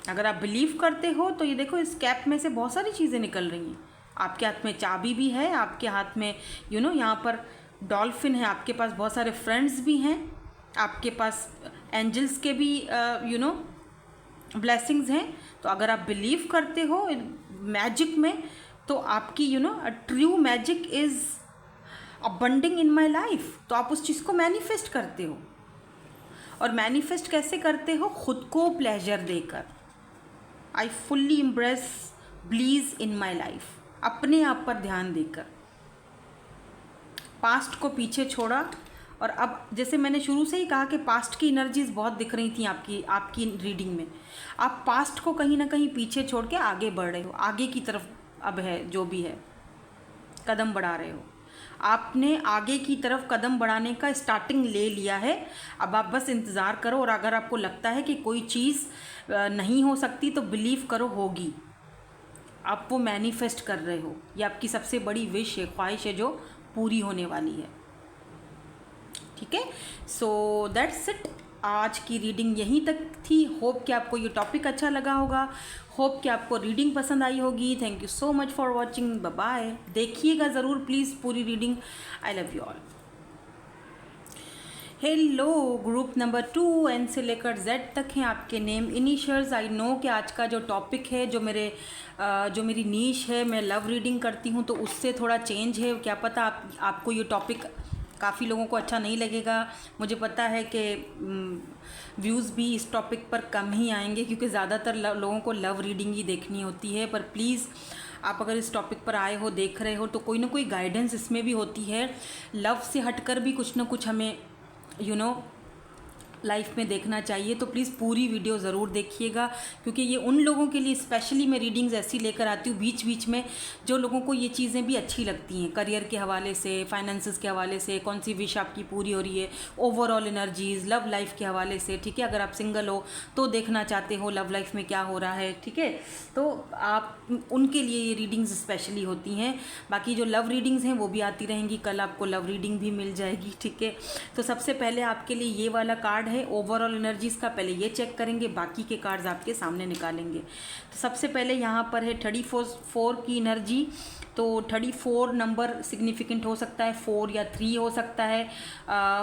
अगर आप बिलीव करते हो तो ये देखो, इस कैप में से बहुत सारी चीज़ें निकल रही हैं। आपके हाथ में चाबी भी है, आपके हाथ में यहाँ पर डॉल्फिन है, आपके पास बहुत सारे फ्रेंड्स भी हैं, आपके पास एंजल्स के भी ब्लेसिंग्स हैं। तो अगर आप बिलीव करते हो मैजिक में, तो आपकी true magic is abounding in my life. तो आप उस चीज़ को मैनिफेस्ट करते हो। और मैनिफेस्ट कैसे करते हो? खुद को प्लेजर देकर। I fully embrace bliss in my life, अपने आप पर ध्यान देकर। पास्ट को पीछे छोड़ा, और अब जैसे मैंने शुरू से ही कहा कि पास्ट की एनर्जीज बहुत दिख रही थी आपकी रीडिंग में। आप पास्ट को कहीं ना कहीं पीछे छोड़ के आगे बढ़ रहे हो, आगे की तरफ अब है जो भी है, कदम बढ़ा रहे हो। आपने आगे की तरफ कदम बढ़ाने का स्टार्टिंग ले लिया है। अब आप बस इंतज़ार करो, और अगर आपको लगता है कि कोई चीज़ नहीं हो सकती तो बिलीव करो होगी। आप वो मैनिफेस्ट कर रहे हो, ये आपकी सबसे बड़ी विश है, ख्वाहिश है जो पूरी होने वाली है। ठीक है, सो दैट्स इट। आज की रीडिंग यहीं तक थी। होप कि आपको ये टॉपिक अच्छा लगा होगा, होप कि आपको रीडिंग पसंद आई होगी। Thank you so much for watching, bye bye. देखिएगा ज़रूर प्लीज़ पूरी reading. I love you all. Hello, group number 2 N से लेकर जेड तक हैं आपके नेम इनिशियल्स। आई नो कि आज का जो टॉपिक है, जो मेरी नीश है, मैं लव रीडिंग करती हूँ, तो उससे थोड़ा चेंज है। क्या पता आपको ये टॉपिक काफ़ी लोगों को अच्छा नहीं लगेगा। मुझे पता है कि व्यूज़ भी इस टॉपिक पर कम ही आएंगे, क्योंकि ज़्यादातर लोगों को लव रीडिंग ही देखनी होती है। पर प्लीज़ आप अगर इस टॉपिक पर आए हो, देख रहे हो, तो कोई ना कोई गाइडेंस इसमें भी होती है। लव से हटकर भी कुछ ना कुछ हमें लाइफ में देखना चाहिए। तो प्लीज़ पूरी वीडियो ज़रूर देखिएगा, क्योंकि ये उन लोगों के लिए स्पेशली मैं रीडिंग्स ऐसी लेकर आती हूँ बीच बीच में, जो लोगों को ये चीज़ें भी अच्छी लगती हैं, करियर के हवाले से, फाइनेंसेस के हवाले से, कौन सी विश आपकी पूरी हो रही है, ओवरऑल एनर्जीज़, लव लाइफ के हवाले से। ठीक है, अगर आप सिंगल हो तो देखना चाहते हो लव लाइफ में क्या हो रहा है, ठीक है, तो आप उनके लिए ये रीडिंग्स स्पेशली होती हैं। बाकी जो लव रीडिंग्स हैं वो भी आती रहेंगी, कल आपको लव रीडिंग भी मिल जाएगी। ठीक है, तो सबसे पहले आपके लिए ये वाला कार्ड है ओवरऑल एनर्जीज़ का, पहले ये चेक करेंगे, बाकी के कार्ड्स आपके सामने निकालेंगे। तो सबसे पहले यहाँ पर है 34 की एनर्जी। तो 34 नंबर सिग्निफिकेंट हो सकता है, 4 या 3 हो सकता है,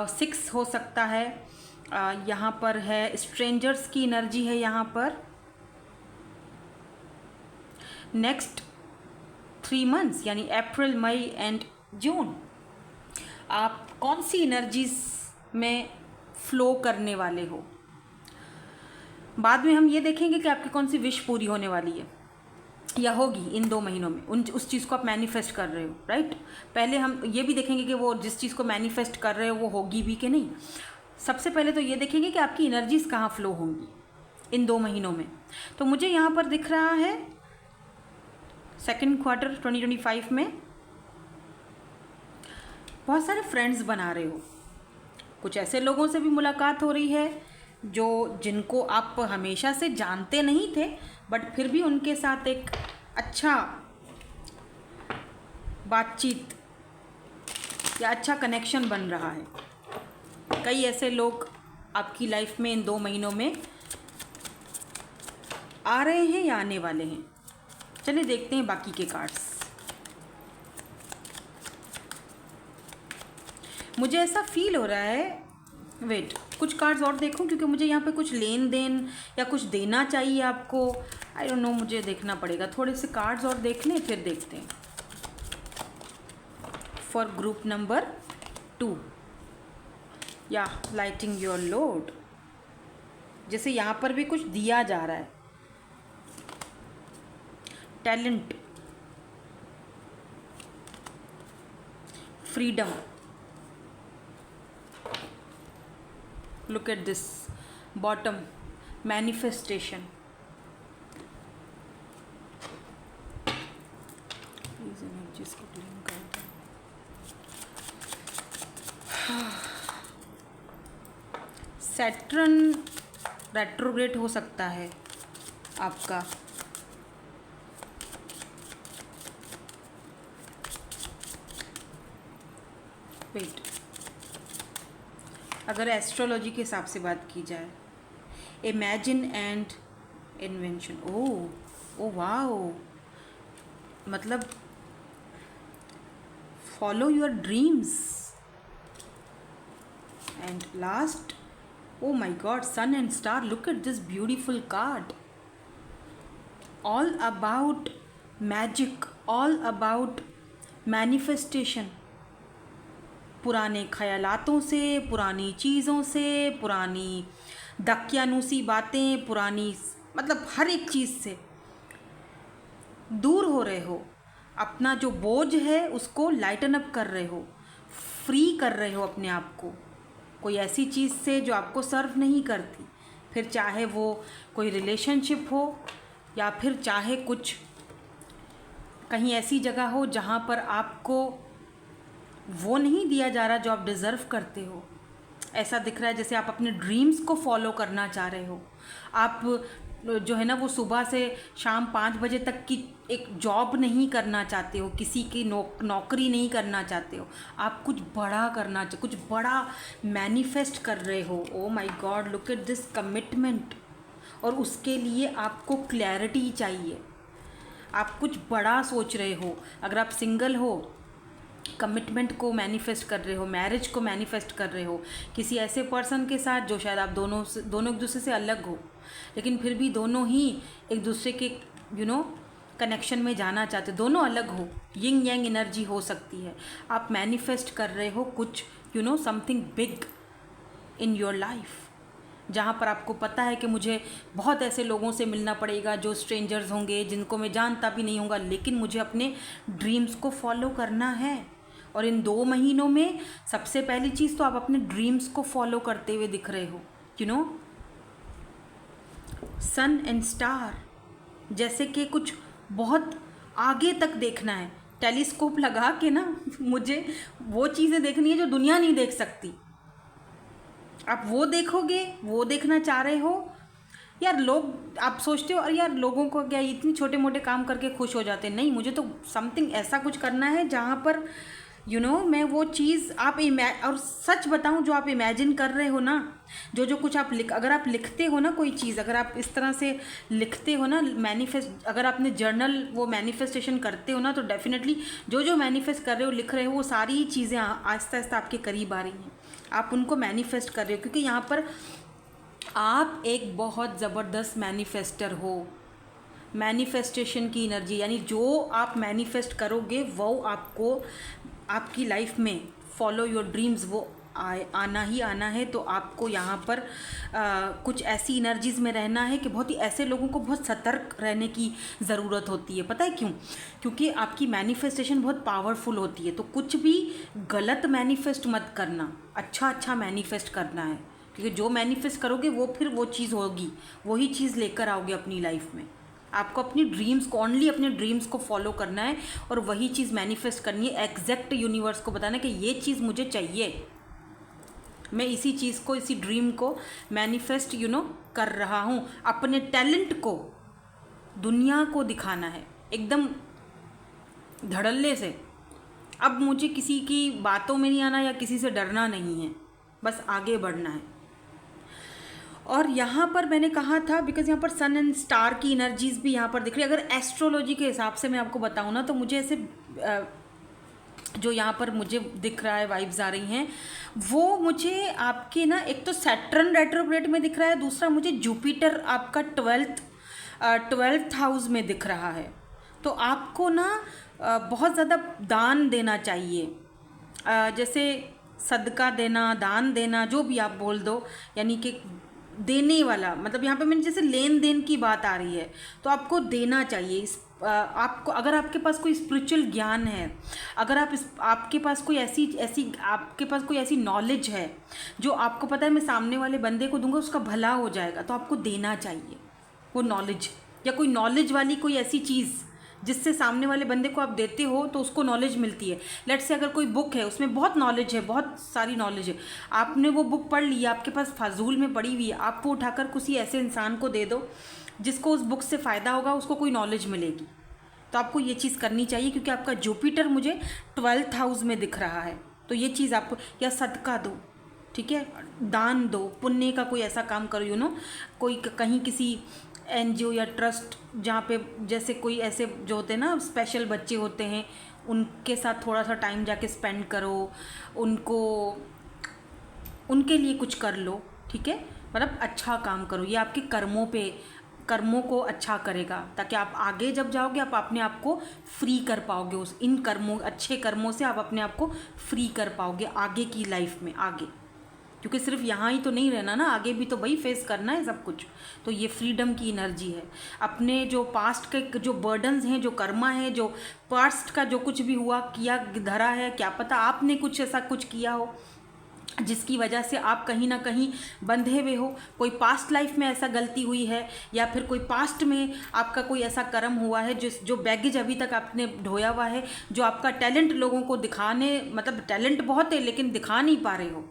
6 हो सकता है। यहाँ पर है स्ट्रेंजर्स की एनर्जी है यहाँ पर। नेक्स्ट 3 मंथ्स यानी अप्रैल, मई एंड जून, आप कौन सी एनर्जीज में फ्लो करने वाले हो। बाद में हम ये देखेंगे कि आपकी कौन सी विश पूरी होने वाली है या होगी इन 2 महीनों में, उस चीज़ को आप मैनिफेस्ट कर रहे हो, राइट। पहले हम ये भी देखेंगे कि वो जिस चीज़ को मैनिफेस्ट कर रहे हो वो होगी भी कि नहीं। सबसे पहले तो ये देखेंगे कि आपकी एनर्जीज़ कहाँ फ्लो होंगी इन 2 महीनों में। तो मुझे यहाँ पर दिख रहा है सेकेंड क्वार्टर 2025 में बहुत सारे फ्रेंड्स बना रहे हो, कुछ ऐसे लोगों से भी मुलाकात हो रही है जिनको आप हमेशा से जानते नहीं थे, बट फिर भी उनके साथ एक अच्छा बातचीत या अच्छा कनेक्शन बन रहा है। कई ऐसे लोग आपकी लाइफ में इन 2 महीनों में आ रहे हैं या आने वाले हैं। चलिए देखते हैं बाकी के कार्ड्स। मुझे ऐसा फील हो रहा है, वेट कुछ कार्ड्स और देखूं, क्योंकि मुझे यहाँ पे कुछ लेन देन या कुछ देना चाहिए आपको। आई डोंट नो, मुझे देखना पड़ेगा। थोड़े से कार्ड्स और देख लें फिर देखते हैं। फॉर ग्रुप नंबर 2 या लाइटिंग योर लोड, जैसे यहाँ पर भी कुछ दिया जा रहा है। Talent, freedom, look at this bottom, manifestation, please energies को clean कर दो। सैटर्न रेट्रोग्रेड हो सकता है आपका। वेट, अगर एस्ट्रोलॉजी के हिसाब से बात की जाए, imagine and invention, oh wow, मतलब follow your dreams. And last, oh my God, sun and star, look at this beautiful card. All about magic, all about manifestation. पुराने ख्यालातों से, पुरानी चीज़ों से, पुरानी दकियानूसी बातें, पुरानी मतलब हर एक चीज़ से दूर हो रहे हो। अपना जो बोझ है उसको लाइटन अप कर रहे हो, फ्री कर रहे हो अपने आप को कोई ऐसी चीज़ से जो आपको सर्व नहीं करती। फिर चाहे वो कोई रिलेशनशिप हो या फिर चाहे कुछ कहीं ऐसी जगह हो जहाँ पर आपको वो नहीं दिया जा रहा जो आप डिज़र्व करते हो। ऐसा दिख रहा है जैसे आप अपने ड्रीम्स को फॉलो करना चाह रहे हो। आप जो है ना वो सुबह से शाम 5 बजे तक की एक जॉब नहीं करना चाहते हो, किसी की नौकरी नहीं करना चाहते हो। आप कुछ बड़ा करना कुछ बड़ा मैनिफेस्ट कर रहे हो। ओ my God, look at this commitment. और उसके लिए आपको क्लैरिटी चाहिए। आप कुछ बड़ा सोच रहे हो। अगर आप सिंगल हो, कमिटमेंट को मैनिफेस्ट कर रहे हो, मैरिज को मैनिफेस्ट कर रहे हो किसी ऐसे पर्सन के साथ जो शायद आप दोनों एक दूसरे से अलग हो, लेकिन फिर भी दोनों ही एक दूसरे के कनेक्शन में जाना चाहते, दोनों अलग हो, यिंग यांग एनर्जी हो सकती है। आप मैनिफेस्ट कर रहे हो कुछ something big in your life, जहाँ पर आपको पता है कि मुझे बहुत ऐसे लोगों से मिलना पड़ेगा जो स्ट्रेंजर्स होंगे, जिनको मैं जानता भी नहीं होगा, लेकिन मुझे अपने ड्रीम्स को फॉलो करना है। और इन 2 महीनों में सबसे पहली चीज़ तो आप अपने ड्रीम्स को फॉलो करते हुए दिख रहे हो। सन एंड स्टार, जैसे कि कुछ बहुत आगे तक देखना है, टेलीस्कोप लगा के ना मुझे वो चीज़ें देखनी है जो दुनिया नहीं देख सकती। आप वो देखोगे, वो देखना चाह रहे हो यार। लोग, आप सोचते हो अरे यार लोगों को क्या इतने छोटे मोटे काम करके खुश हो जाते हैं। नहीं, मुझे तो समथिंग ऐसा कुछ करना है जहाँ पर मैं वो चीज़ आप और सच बताऊँ, जो आप इमेजिन कर रहे हो ना, जो कुछ आप अगर आप लिखते हो ना कोई चीज़, अगर आप इस तरह से लिखते हो ना, मैनिफेस्ट, अगर आपने जर्नल वो मैनिफेस्टेशन करते हो ना, तो डेफिनेटली जो मैनिफेस्ट कर रहे हो, लिख रहे हो, वो सारी चीज़ें आहिस्ता आहिस्ता आपके करीब आ रही हैं। आप उनको मैनिफेस्ट कर रहे हो, क्योंकि यहाँ पर आप एक बहुत ज़बरदस्त मैनिफेस्टर हो। मैनिफेस्टेशन की एनर्जी, यानी जो आप मैनिफेस्ट करोगे वो आपको आपकी लाइफ में, फॉलो योर ड्रीम्स, वो आना ही आना है। तो आपको यहाँ पर कुछ ऐसी एनर्जीज़ में रहना है कि बहुत ही ऐसे लोगों को बहुत सतर्क रहने की ज़रूरत होती है। पता है क्यों? क्योंकि आपकी मैनिफेस्टेशन बहुत पावरफुल होती है। तो कुछ भी गलत मैनिफेस्ट मत करना, अच्छा मैनिफेस्ट करना है, क्योंकि जो मैनिफेस्ट करोगे वो फिर वो चीज़ होगी, वही चीज़ लेकर आओगे अपनी लाइफ में। आपको अपनी ड्रीम्स को, ओनली अपने ड्रीम्स को फॉलो करना है और वही चीज़ मैनिफेस्ट करनी है। एग्जैक्ट यूनिवर्स को बताना कि ये चीज़ मुझे चाहिए, मैं इसी चीज़ को, इसी ड्रीम को मैनिफेस्ट कर रहा हूँ। अपने टैलेंट को दुनिया को दिखाना है एकदम धड़ल्ले से। अब मुझे किसी की बातों में नहीं आना या किसी से डरना नहीं है, बस आगे बढ़ना है। और यहाँ पर मैंने कहा था, बिकॉज यहाँ पर सन एंड स्टार की एनर्जीज़ भी यहाँ पर दिख रही है। अगर एस्ट्रोलॉजी के हिसाब से मैं आपको बताऊँ ना, तो मुझे ऐसे जो यहाँ पर मुझे दिख रहा है, वाइब्स आ रही हैं, वो मुझे आपके ना, एक तो सैटर्न रेट्रोग्रेड में दिख रहा है, दूसरा मुझे जुपिटर आपका 12th हाउस में दिख रहा है। तो आपको ना बहुत ज़्यादा दान देना चाहिए, जैसे सदका देना, दान देना, जो भी आप बोल दो, यानी कि देने वाला, मतलब यहाँ पे मैंने जैसे लेन देन की बात आ रही है, तो आपको देना चाहिए। आपको, अगर आपके पास कोई स्पिरिचुअल ज्ञान है, अगर आपके पास कोई आपके पास कोई ऐसी नॉलेज है जो आपको पता है मैं सामने वाले बंदे को दूंगा उसका भला हो जाएगा, तो आपको देना चाहिए वो नॉलेज, या कोई नॉलेज वाली कोई ऐसी चीज़ जिससे सामने वाले बंदे को आप देते हो तो उसको नॉलेज मिलती है। लेट्स से अगर कोई बुक है, उसमें बहुत नॉलेज है, बहुत सारी नॉलेज है, आपने वो बुक पढ़ ली, आपके पास फाजूल में पड़ी हुई है, आप वो उठाकर किसी ऐसे इंसान को दे दो जिसको उस बुक से फ़ायदा होगा, उसको कोई नॉलेज मिलेगी। तो आपको ये चीज़ करनी चाहिए, क्योंकि आपका जुपिटर मुझे 12th हाउस में दिख रहा है। तो ये चीज़ आपको, या सदका दो, ठीक है, दान दो, पुण्य का कोई ऐसा काम करो, कोई कहीं किसी एनजीओ या ट्रस्ट, जहाँ पे जैसे कोई ऐसे जो होते हैं ना स्पेशल बच्चे होते हैं, उनके साथ थोड़ा सा टाइम जाके स्पेंड करो, उनके लिए कुछ कर लो, ठीक है, मतलब अच्छा काम करो। ये आपके कर्मों को अच्छा करेगा, ताकि आप आगे जब जाओगे आप अपने आप को फ्री कर पाओगे, इन अच्छे कर्मों से आप अपने आप को फ्री कर पाओगे आगे की लाइफ में, आगे, क्योंकि सिर्फ यहाँ ही तो नहीं रहना ना, आगे भी तो भाई फेस करना है सब कुछ। तो ये फ्रीडम की एनर्जी है। अपने जो पास्ट के जो बर्डन्स हैं, जो कर्मा है, जो पास्ट का जो कुछ भी हुआ किया धरा है, क्या पता आपने कुछ ऐसा कुछ किया हो जिसकी वजह से आप कहीं ना कहीं बंधे हुए हो, कोई पास्ट लाइफ में ऐसा गलती हुई है, या फिर कोई पास्ट में आपका कोई ऐसा कर्म हुआ है जो बैगेज अभी तक आपने ढोया हुआ है, जो आपका टैलेंट लोगों को दिखाने, मतलब टैलेंट बहुत है लेकिन दिखा नहीं पा रहे हो,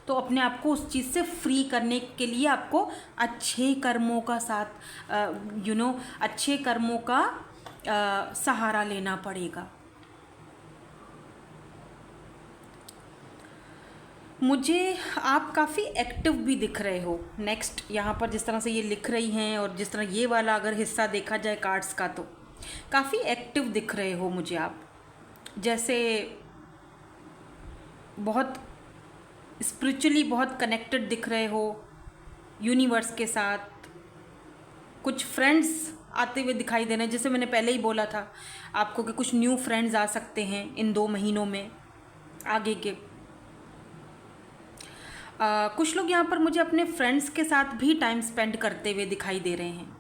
तो अपने आप को उस चीज़ से फ्री करने के लिए आपको अच्छे कर्मों का साथ अच्छे कर्मों का सहारा लेना पड़ेगा। मुझे आप काफ़ी एक्टिव भी दिख रहे हो। नेक्स्ट यहाँ पर जिस तरह से ये लिख रही हैं और जिस तरह ये वाला अगर हिस्सा देखा जाए कार्ड्स का, तो काफ़ी एक्टिव दिख रहे हो मुझे आप, जैसे बहुत स्पिरिचुअली बहुत कनेक्टेड दिख रहे हो यूनिवर्स के साथ। कुछ फ्रेंड्स आते हुए दिखाई दे रहे हैं, जैसे मैंने पहले ही बोला था आपको कि कुछ न्यू फ्रेंड्स आ सकते हैं इन 2 महीनों में आगे के। कुछ लोग यहाँ पर मुझे अपने फ्रेंड्स के साथ भी टाइम स्पेंड करते हुए दिखाई दे रहे हैं।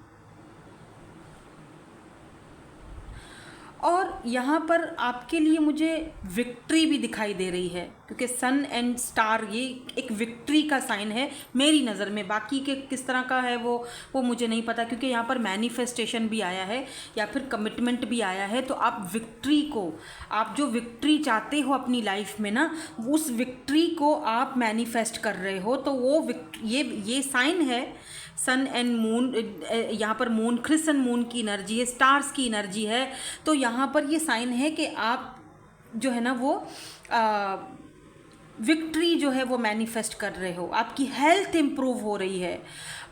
और यहाँ पर आपके लिए मुझे विक्ट्री भी दिखाई दे रही है, क्योंकि सन एंड स्टार ये एक विक्ट्री का साइन है मेरी नज़र में। बाकी के किस तरह का है वो मुझे नहीं पता, क्योंकि यहाँ पर मैनिफेस्टेशन भी आया है या फिर कमिटमेंट भी आया है। तो आप विक्ट्री को, आप जो विक्ट्री चाहते हो अपनी लाइफ में ना, उस विक्ट्री को आप मैनिफेस्ट कर रहे हो। तो वो ये साइन है सन एंड मून। यहाँ पर मून, क्रिस्टन मून की एनर्जी है, स्टार्स की एनर्जी है। तो यहाँ पर ये साइन है कि आप जो है ना वो विक्ट्री जो है वो मैनिफेस्ट कर रहे हो। आपकी हेल्थ इम्प्रूव हो रही है।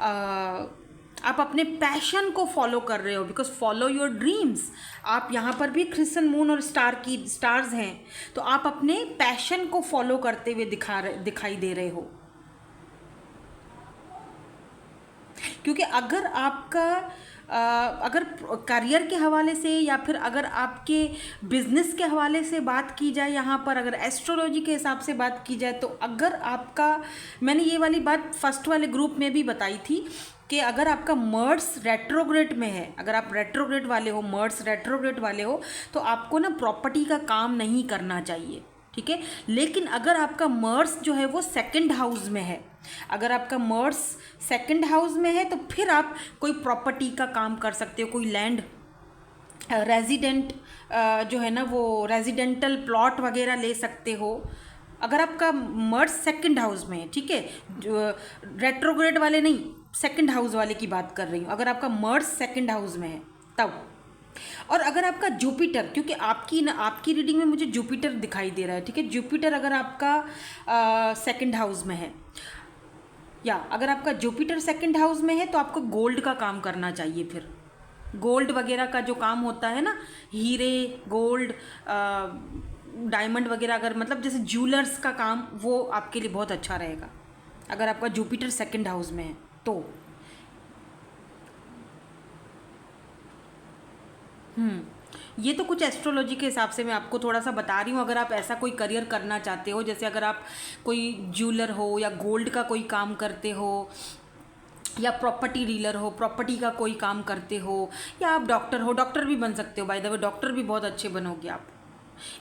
आप अपने पैशन को फॉलो कर रहे हो, बिकॉज फॉलो योर ड्रीम्स। आप यहाँ पर भी क्रिस्टन मून और स्टार्स हैं, तो आप अपने पैशन को फॉलो करते हुए दिखाई दे रहे हो। क्योंकि अगर आपका अगर करियर के हवाले से या फिर अगर आपके बिजनेस के हवाले से बात की जाए, यहाँ पर अगर एस्ट्रोलॉजी के हिसाब से बात की जाए, तो अगर आपका, मैंने ये वाली बात फर्स्ट वाले ग्रुप में भी बताई थी कि अगर आपका मर्स रेट्रोग्रेड में है, अगर आप रेट्रोग्रेड वाले हो, मर्स रेट्रोग्रेड वाले हो, तो आपको ना प्रॉपर्टी का काम नहीं करना चाहिए, ठीक है। लेकिन अगर आपका मर्स जो है वो सेकंड हाउस में है, अगर आपका मर्स सेकंड हाउस में है, तो फिर आप कोई प्रॉपर्टी का काम कर सकते हो, कोई लैंड, रेजिडेंट जो है ना वो रेजिडेंटल प्लॉट वगैरह ले सकते हो, अगर आपका मर्स सेकंड हाउस में है, ठीक है। रेट्रोग्रेड वाले नहीं, सेकंड हाउस वाले की बात कर रही हूँ। अगर आपका मर्स सेकंड हाउस में है तब, और अगर आपका जुपिटर, क्योंकि आपकी रीडिंग में मुझे जुपिटर दिखाई दे रहा है, ठीक है। जुपिटर अगर आपका सेकंड हाउस में है, या अगर आपका जुपिटर सेकंड हाउस में है, तो आपको गोल्ड का काम करना चाहिए। फिर गोल्ड वगैरह का जो काम होता है ना, हीरे, गोल्ड, डायमंड वगैरह, अगर मतलब जैसे ज्वेलर्स का काम, वो आपके लिए बहुत अच्छा रहेगा अगर आपका जुपिटर सेकंड हाउस में है तो। ये तो कुछ एस्ट्रोलॉजी के हिसाब से मैं आपको थोड़ा सा बता रही हूँ। अगर आप ऐसा कोई करियर करना चाहते हो, जैसे अगर आप कोई ज्वेलर हो या गोल्ड का कोई काम करते हो, या प्रॉपर्टी डीलर हो, प्रॉपर्टी का कोई काम करते हो, या आप डॉक्टर हो, डॉक्टर भी बन सकते हो। बाय द वे डॉक्टर भी बहुत अच्छे बनोगे आप।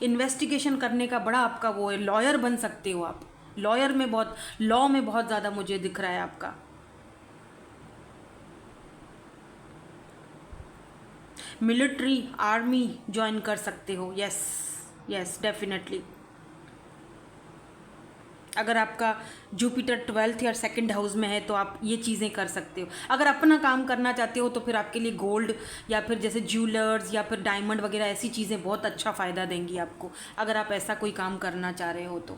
इन्वेस्टिगेशन करने का बड़ा आपका वो है, लॉयर बन सकते हो आप। लॉयर में बहुत, लॉ में बहुत ज़्यादा मुझे दिख रहा है आपका। मिलिट्री, आर्मी ज्वाइन कर सकते हो। Yes yes, definitely. अगर आपका जुपिटर 12th या सेकंड हाउस में है, तो आप ये चीज़ें कर सकते हो। अगर अपना काम करना चाहते हो, तो फिर आपके लिए गोल्ड या फिर जैसे ज्वेलर्स या फिर डायमंड वगैरह ऐसी चीज़ें बहुत अच्छा फ़ायदा देंगी आपको, अगर आप ऐसा कोई काम करना चाह रहे हो तो,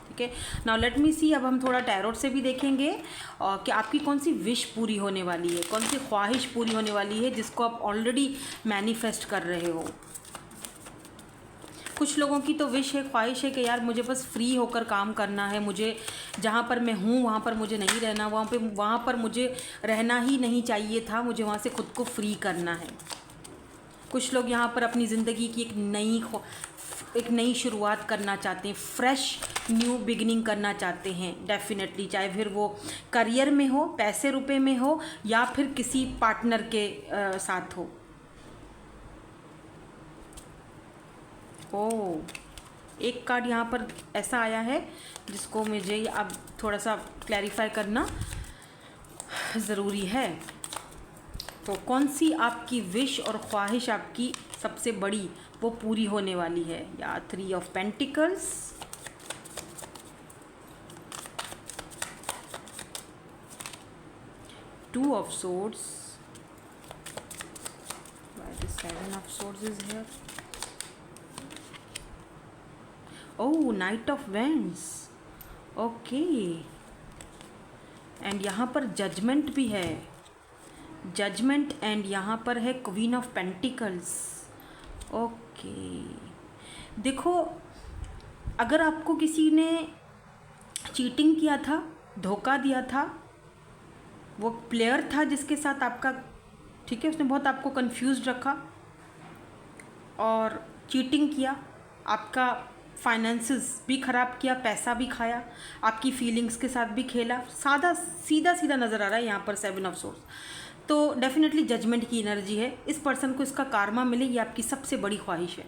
ठीक है। नाउ लेट मी सी, अब हम थोड़ा टैरोट से भी देखेंगे और कि आपकी कौन सी विश पूरी होने वाली है, कौन सी ख्वाहिश पूरी होने वाली है जिसको आप ऑलरेडी मैनिफेस्ट कर रहे हो। कुछ लोगों की तो विश है, ख्वाहिश है कि यार मुझे बस फ्री होकर काम करना है, मुझे जहाँ पर मैं हूँ वहाँ पर मुझे नहीं रहना, वहाँ पर मुझे रहना ही नहीं चाहिए था, मुझे वहाँ से खुद को फ्री करना है। कुछ लोग यहाँ पर अपनी ज़िंदगी की एक नई शुरुआत करना चाहते हैं, फ्रेश न्यू बिगिनिंग करना चाहते हैं डेफिनेटली, चाहे फिर वो करियर में हो, पैसे रुपए में हो, या फिर किसी पार्टनर के साथ हो। ओह, एक कार्ड यहाँ पर ऐसा आया है जिसको मुझे अब थोड़ा सा क्लैरिफाई करना ज़रूरी है। तो कौन सी आपकी विश और ख्वाहिश आपकी सबसे बड़ी वो पूरी होने वाली है? या 3 of pentacles, Two of Swords, why the 7 of Swords is here? Oh, Knight of Wands, okay. And यहाँ पर जजमेंट भी है, जजमेंट, एंड यहाँ पर है क्वीन ऑफ पेंटिकल्स, ओके। देखो, अगर आपको किसी ने चीटिंग किया था, धोखा दिया था, वो प्लेयर था जिसके साथ आपका, ठीक है, उसने बहुत आपको कंफ्यूज रखा और चीटिंग किया, आपका फाइनेंसेस भी ख़राब किया, पैसा भी खाया, आपकी फीलिंग्स के साथ भी खेला, सीधा सीधा नज़र आ रहा है यहाँ पर 7 ऑफ सोर्स। तो डेफिनेटली जजमेंट की एनर्जी है। इस पर्सन को इसका कार्मा मिले, ये आपकी सबसे बड़ी ख्वाहिश है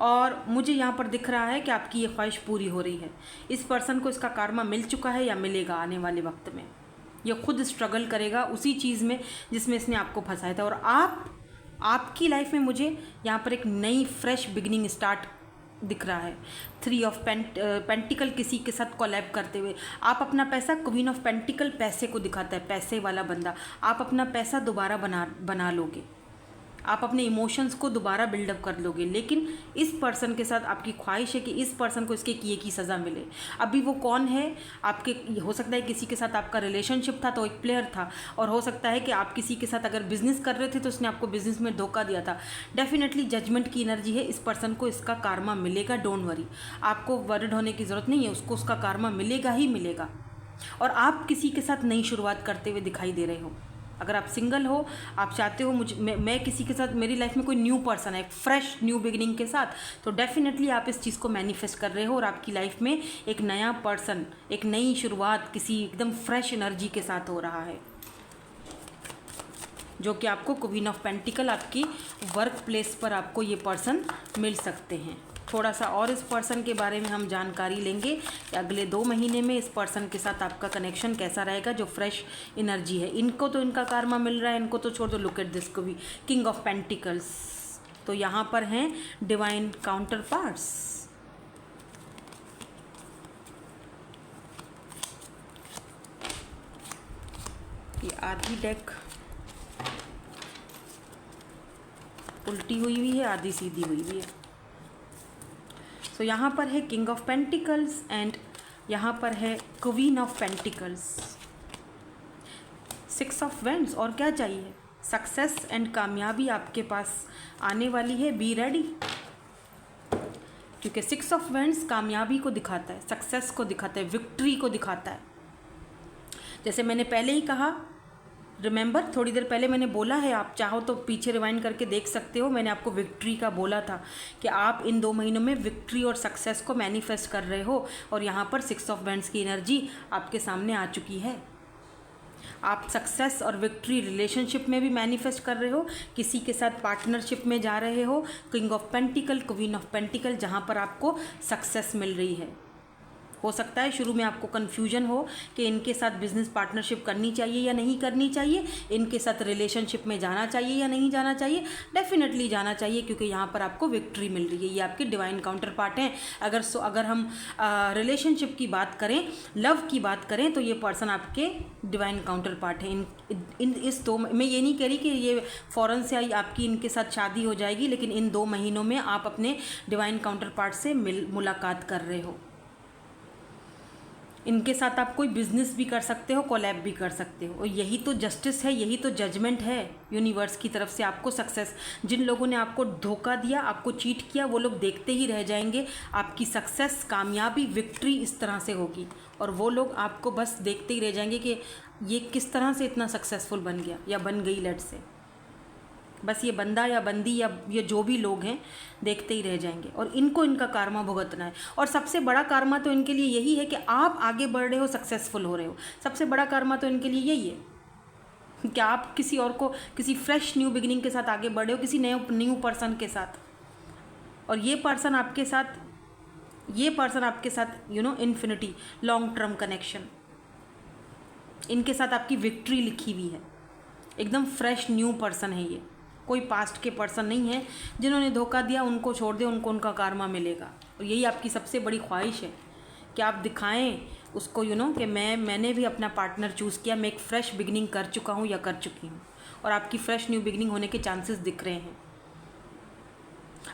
और मुझे यहाँ पर दिख रहा है कि आपकी ये ख्वाहिश पूरी हो रही है। इस पर्सन को इसका कार्मा मिल चुका है या मिलेगा आने वाले वक्त में। ये खुद स्ट्रगल करेगा उसी चीज़ में जिसमें इसने आपको फंसाया था, और आपकी लाइफ में मुझे यहाँ पर एक नई फ्रेश बिगिनिंग स्टार्ट दिख रहा है। 3 ऑफ पेंटिकल किसी के साथ कोलैब करते हुए आप अपना पैसा, क्वीन ऑफ पेंटिकल पैसे को दिखाता है, पैसे वाला बंदा। आप अपना पैसा दोबारा बना लोगे, आप अपने इमोशंस को दोबारा बिल्डअप कर लोगे, लेकिन इस पर्सन के साथ आपकी ख्वाहिश है कि इस पर्सन को इसके किए की सज़ा मिले। अभी वो कौन है आपके, हो सकता है किसी के साथ आपका रिलेशनशिप था तो एक प्लेयर था, और हो सकता है कि आप किसी के साथ अगर बिजनेस कर रहे थे तो उसने आपको बिजनेस में धोखा दिया था। डेफिनेटली जजमेंट की एनर्जी है। इस पर्सन को इसका कार्मा मिलेगा, डोंट वरी, आपको वरिड होने की ज़रूरत नहीं है, उसको उसका कार्मा मिलेगा ही मिलेगा। और आप किसी के साथ नई शुरुआत करते हुए दिखाई दे रहे हो। अगर आप सिंगल हो, आप चाहते हो मैं किसी के साथ, मेरी लाइफ में कोई न्यू पर्सन है, फ्रेश न्यू बिगिनिंग के साथ, तो डेफिनेटली आप इस चीज़ को मैनिफेस्ट कर रहे हो और आपकी लाइफ में एक नया पर्सन, एक नई शुरुआत किसी एकदम फ्रेश एनर्जी के साथ हो रहा है, जो कि आपको क्वीन ऑफ पेंटिकल आपकी वर्क प्लेस पर आपको ये पर्सन मिल सकते हैं। थोड़ा सा और इस पर्सन के बारे में हम जानकारी लेंगे कि अगले 2 महीने में इस पर्सन के साथ आपका कनेक्शन कैसा रहेगा, जो फ्रेश एनर्जी है। इनको तो इनका कार्मा मिल रहा है, इनको तो छोड़ दो। लुक एट दिस को भी, किंग ऑफ पेंटिकल्स। तो यहाँ पर हैं डिवाइन काउंटर पार्ट्स। ये आधी डेक उल्टी हुई हुई है, आधी सीधी हुई हुई है। तो यहाँ पर है किंग ऑफ पेंटिकल्स एंड यहाँ पर है queen of pentacles, 6 of vends. और क्या चाहिए? सक्सेस एंड कामयाबी आपके पास आने वाली है। बी रेडी, क्योंकि 6 ऑफ वेंड्स कामयाबी को दिखाता है, सक्सेस को दिखाता है, विक्ट्री को दिखाता है। जैसे मैंने पहले ही कहा, रिमेंबर, थोड़ी देर पहले मैंने बोला है, आप चाहो तो पीछे रिवाइंड करके देख सकते हो। मैंने आपको विक्ट्री का बोला था कि आप इन 2 महीनों में विक्ट्री और सक्सेस को मैनिफेस्ट कर रहे हो, और यहाँ पर 6 ऑफ वेंड्स की एनर्जी आपके सामने आ चुकी है। आप सक्सेस और विक्ट्री रिलेशनशिप में भी मैनिफेस्ट कर रहे हो, किसी के साथ पार्टनरशिप में जा रहे हो। King of pentacle, queen of pentacle, जहाँ पर आपको सक्सेस मिल रही है। हो सकता है शुरू में आपको कन्फ्यूजन हो कि इनके साथ बिजनेस पार्टनरशिप करनी चाहिए या नहीं करनी चाहिए, इनके साथ रिलेशनशिप में जाना चाहिए या नहीं जाना चाहिए। डेफिनेटली जाना चाहिए, क्योंकि यहाँ पर आपको विक्ट्री मिल रही है। ये आपके डिवाइन काउंटर पार्ट हैं। अगर हम रिलेशनशिप की बात करें, लव की बात करें, तो ये पर्सन आपके डिवाइन काउंटर पार्ट है। इस 2, मैं ये नहीं कह रही कि ये फ़ौरन से आई आपकी इनके साथ शादी हो जाएगी, लेकिन इन 2 महीनों में आप अपने डिवाइन काउंटर पार्ट से मुलाकात कर रहे हो। इनके साथ आप कोई बिजनेस भी कर सकते हो, कोलैब भी कर सकते हो, और यही तो जस्टिस है, यही तो जजमेंट है यूनिवर्स की तरफ से आपको सक्सेस। जिन लोगों ने आपको धोखा दिया, आपको चीट किया, वो लोग देखते ही रह जाएंगे। आपकी सक्सेस, कामयाबी, विक्ट्री इस तरह से होगी, और वो लोग आपको बस देखते ही रह जाएंगे कि ये किस तरह से इतना सक्सेसफुल बन गया या बन गई। लेट से बस ये बंदा या बंदी या ये जो भी लोग हैं देखते ही रह जाएंगे, और इनको इनका कार्मा भुगतना है। और सबसे बड़ा कार्मा तो इनके लिए यही है कि आप आगे बढ़ रहे हो, सक्सेसफुल हो रहे हो। सबसे बड़ा कार्मा तो इनके लिए यही है कि आप किसी और को, किसी फ्रेश न्यू बिगिनिंग के साथ आगे बढ़ रहे हो, किसी न्यू पर्सन के साथ। और ये पर्सन आपके साथ इन्फिनिटी, लॉन्ग टर्म कनेक्शन, इनके साथ आपकी विक्ट्री लिखी हुई है। एकदम फ्रेश न्यू पर्सन है ये, कोई पास्ट के पर्सन नहीं है। जिन्होंने धोखा दिया उनको छोड़ दे, उनको उनका कार्मा मिलेगा। और यही आपकी सबसे बड़ी ख्वाहिश है कि आप दिखाएं उसको कि मैंने भी अपना पार्टनर चूज़ किया, मैं एक फ्रेश बिगिनिंग कर चुका हूँ या कर चुकी हूँ, और आपकी फ्रेश न्यू बिगिनिंग होने के चांसेस दिख रहे हैं।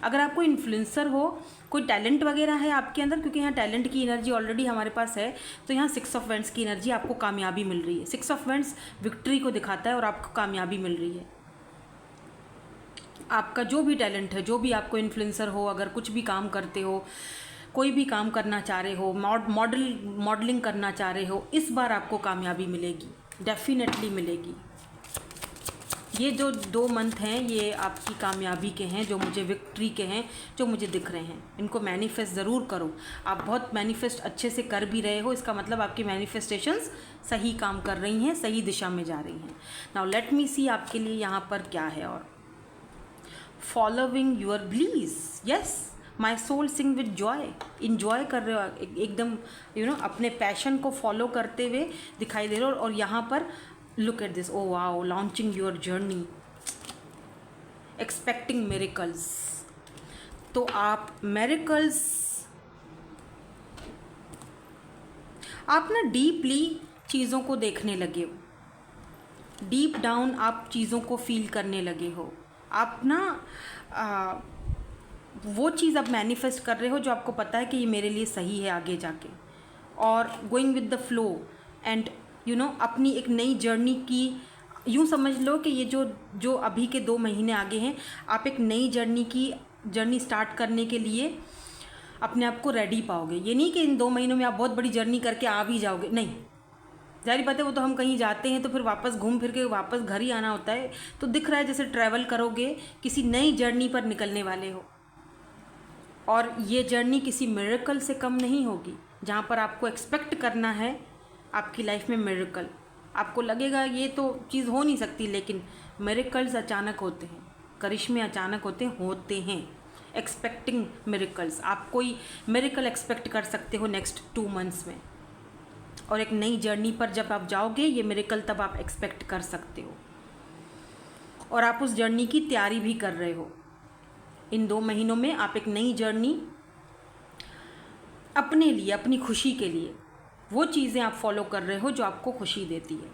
अगर आपको इन्फ्लुएंसर हो, कोई टैलेंट वगैरह है आपके अंदर, क्योंकि यहाँ टैलेंट की एनर्जी ऑलरेडी हमारे पास है, तो यहाँ 6 ऑफ वेंड्स की एनर्जी आपको कामयाबी मिल रही है। 6 ऑफ वेंड्स विक्ट्री को दिखाता है और आपको कामयाबी मिल रही है। आपका जो भी टैलेंट है, जो भी आपको इन्फ्लुएंसर हो, अगर कुछ भी काम करते हो, कोई भी काम करना चाह रहे हो, मॉडलिंग करना चाह रहे हो, इस बार आपको कामयाबी मिलेगी, डेफिनेटली मिलेगी। ये जो 2 मंथ हैं ये आपकी कामयाबी के हैं, जो मुझे विक्ट्री के हैं, जो मुझे दिख रहे हैं। इनको मैनिफेस्ट ज़रूर करो। आप बहुत मैनिफेस्ट अच्छे से कर भी रहे हो, इसका मतलब आपकी मैनिफेस्टेशंस सही काम कर रही हैं, सही दिशा में जा रही हैं। नाउ लेट मी सी आपके लिए यहाँ पर क्या है। और following your bliss, yes my soul sing with joy. Enjoy कर रहे हो एकदम, अपने पैशन को फॉलो करते हुए दिखाई दे रहे हो। और यहाँ पर look at this, oh wow, launching your journey, expecting miracles। तो आप miracles, आप ना डीपली चीज़ों को देखने लगे हो, डीप डाउन आप चीज़ों को फील करने लगे हो। आप ना वो चीज़ आप मैनिफेस्ट कर रहे हो जो आपको पता है कि ये मेरे लिए सही है आगे जाके, और going with the flow and अपनी एक नई जर्नी की, यूँ समझ लो कि ये जो अभी के 2 महीने आगे हैं, आप एक नई जर्नी स्टार्ट करने के लिए अपने आप को रेडी पाओगे। ये नहीं कि इन 2 महीनों में आप बहुत बड़ी जर्नी करके आ भी जाओगे, नहीं। जाहिर बात है, वो तो हम कहीं जाते हैं तो फिर वापस घूम फिर के वापस घर ही आना होता है। तो दिख रहा है जैसे ट्रैवल करोगे, किसी नई जर्नी पर निकलने वाले हो। और ये जर्नी किसी मिरेकल से कम नहीं होगी, जहाँ पर आपको एक्सपेक्ट करना है आपकी लाइफ में मिरेकल। आपको लगेगा ये तो चीज़ हो नहीं सकती, लेकिन मिरेकल्स अचानक होते हैं, करिश्मे अचानक होते हैं। एक्सपेक्टिंग मिरेकल्स, आप कोई मिरेकल एक्सपेक्ट कर सकते हो नेक्स्ट 2 मंथ्स में। और एक नई जर्नी पर जब आप जाओगे, ये मिरेकल तब आप एक्सपेक्ट कर सकते हो। और आप उस जर्नी की तैयारी भी कर रहे हो। इन 2 महीनों में आप एक नई जर्नी अपने लिए, अपनी खुशी के लिए, वो चीज़ें आप फॉलो कर रहे हो जो आपको खुशी देती है।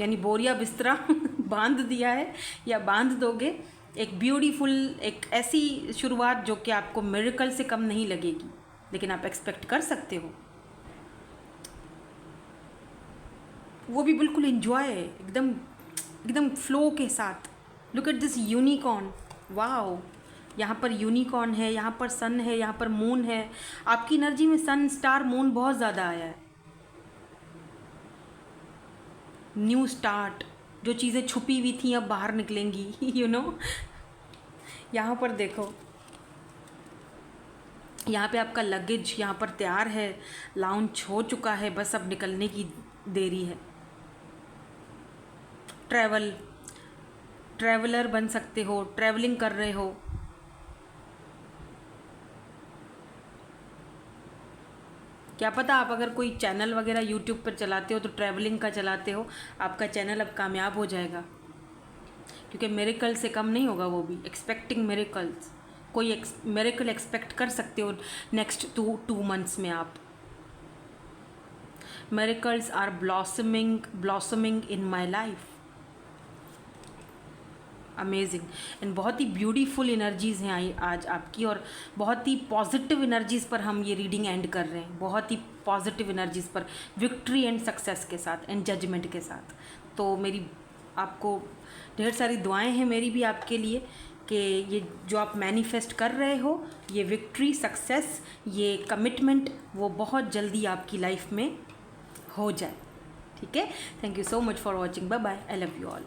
यानी बोरिया बिस्तरा बांध दिया है या बांध दोगे। एक ब्यूटीफुल, एक ऐसी शुरुआत जो कि आपको मिरेकल से कम नहीं लगेगी, लेकिन आप एक्सपेक्ट कर सकते हो। वो भी बिल्कुल एंजॉय, एकदम फ्लो के साथ। Look at this unicorn, wow. यहाँ पर यूनिकॉर्न है, यहाँ पर सन है, यहाँ पर मून है। आपकी एनर्जी में सन, स्टार, मून बहुत ज़्यादा आया है। न्यू स्टार्ट, जो चीज़ें छुपी हुई थी अब बाहर निकलेंगी। यहाँ पर देखो, यहाँ पे आपका लगेज यहाँ पर तैयार है, लॉन्च हो चुका है, बस अब निकलने की देरी है। ट्रैवलर बन सकते हो, ट्रैवलिंग कर रहे हो। क्या पता आप अगर कोई चैनल वगैरह यूट्यूब पर चलाते हो तो ट्रैवलिंग का चलाते हो, आपका चैनल अब कामयाब हो जाएगा, क्योंकि मिरेकल से कम नहीं होगा वो भी। एक्सपेक्टिंग मिरेकल्स, कोई मिरेकल एक्सपेक्ट कर सकते हो नेक्स्ट 2 मंथ्स में आप। Miracles are blossoming in my life. Amazing and बहुत ही ब्यूटीफुल एनर्जीज़ हैं आज आपकी, और बहुत ही पॉजिटिव एनर्जीज़ पर हम ये रीडिंग एंड कर रहे हैं। बहुत ही पॉजिटिव एनर्जीज़ पर, विक्ट्री एंड सक्सेस के साथ एंड जजमेंट के साथ। तो मेरी आपको ढेर सारी दुआएं हैं मेरी भी आपके लिए, कि ये जो आप मैनिफेस्ट कर रहे हो, ये विक्ट्री, सक्सेस, ये कमिटमेंट, वो बहुत जल्दी आपकी लाइफ में हो जाए। ठीक है। Thank you so much for watching. Bye bye. I love you all.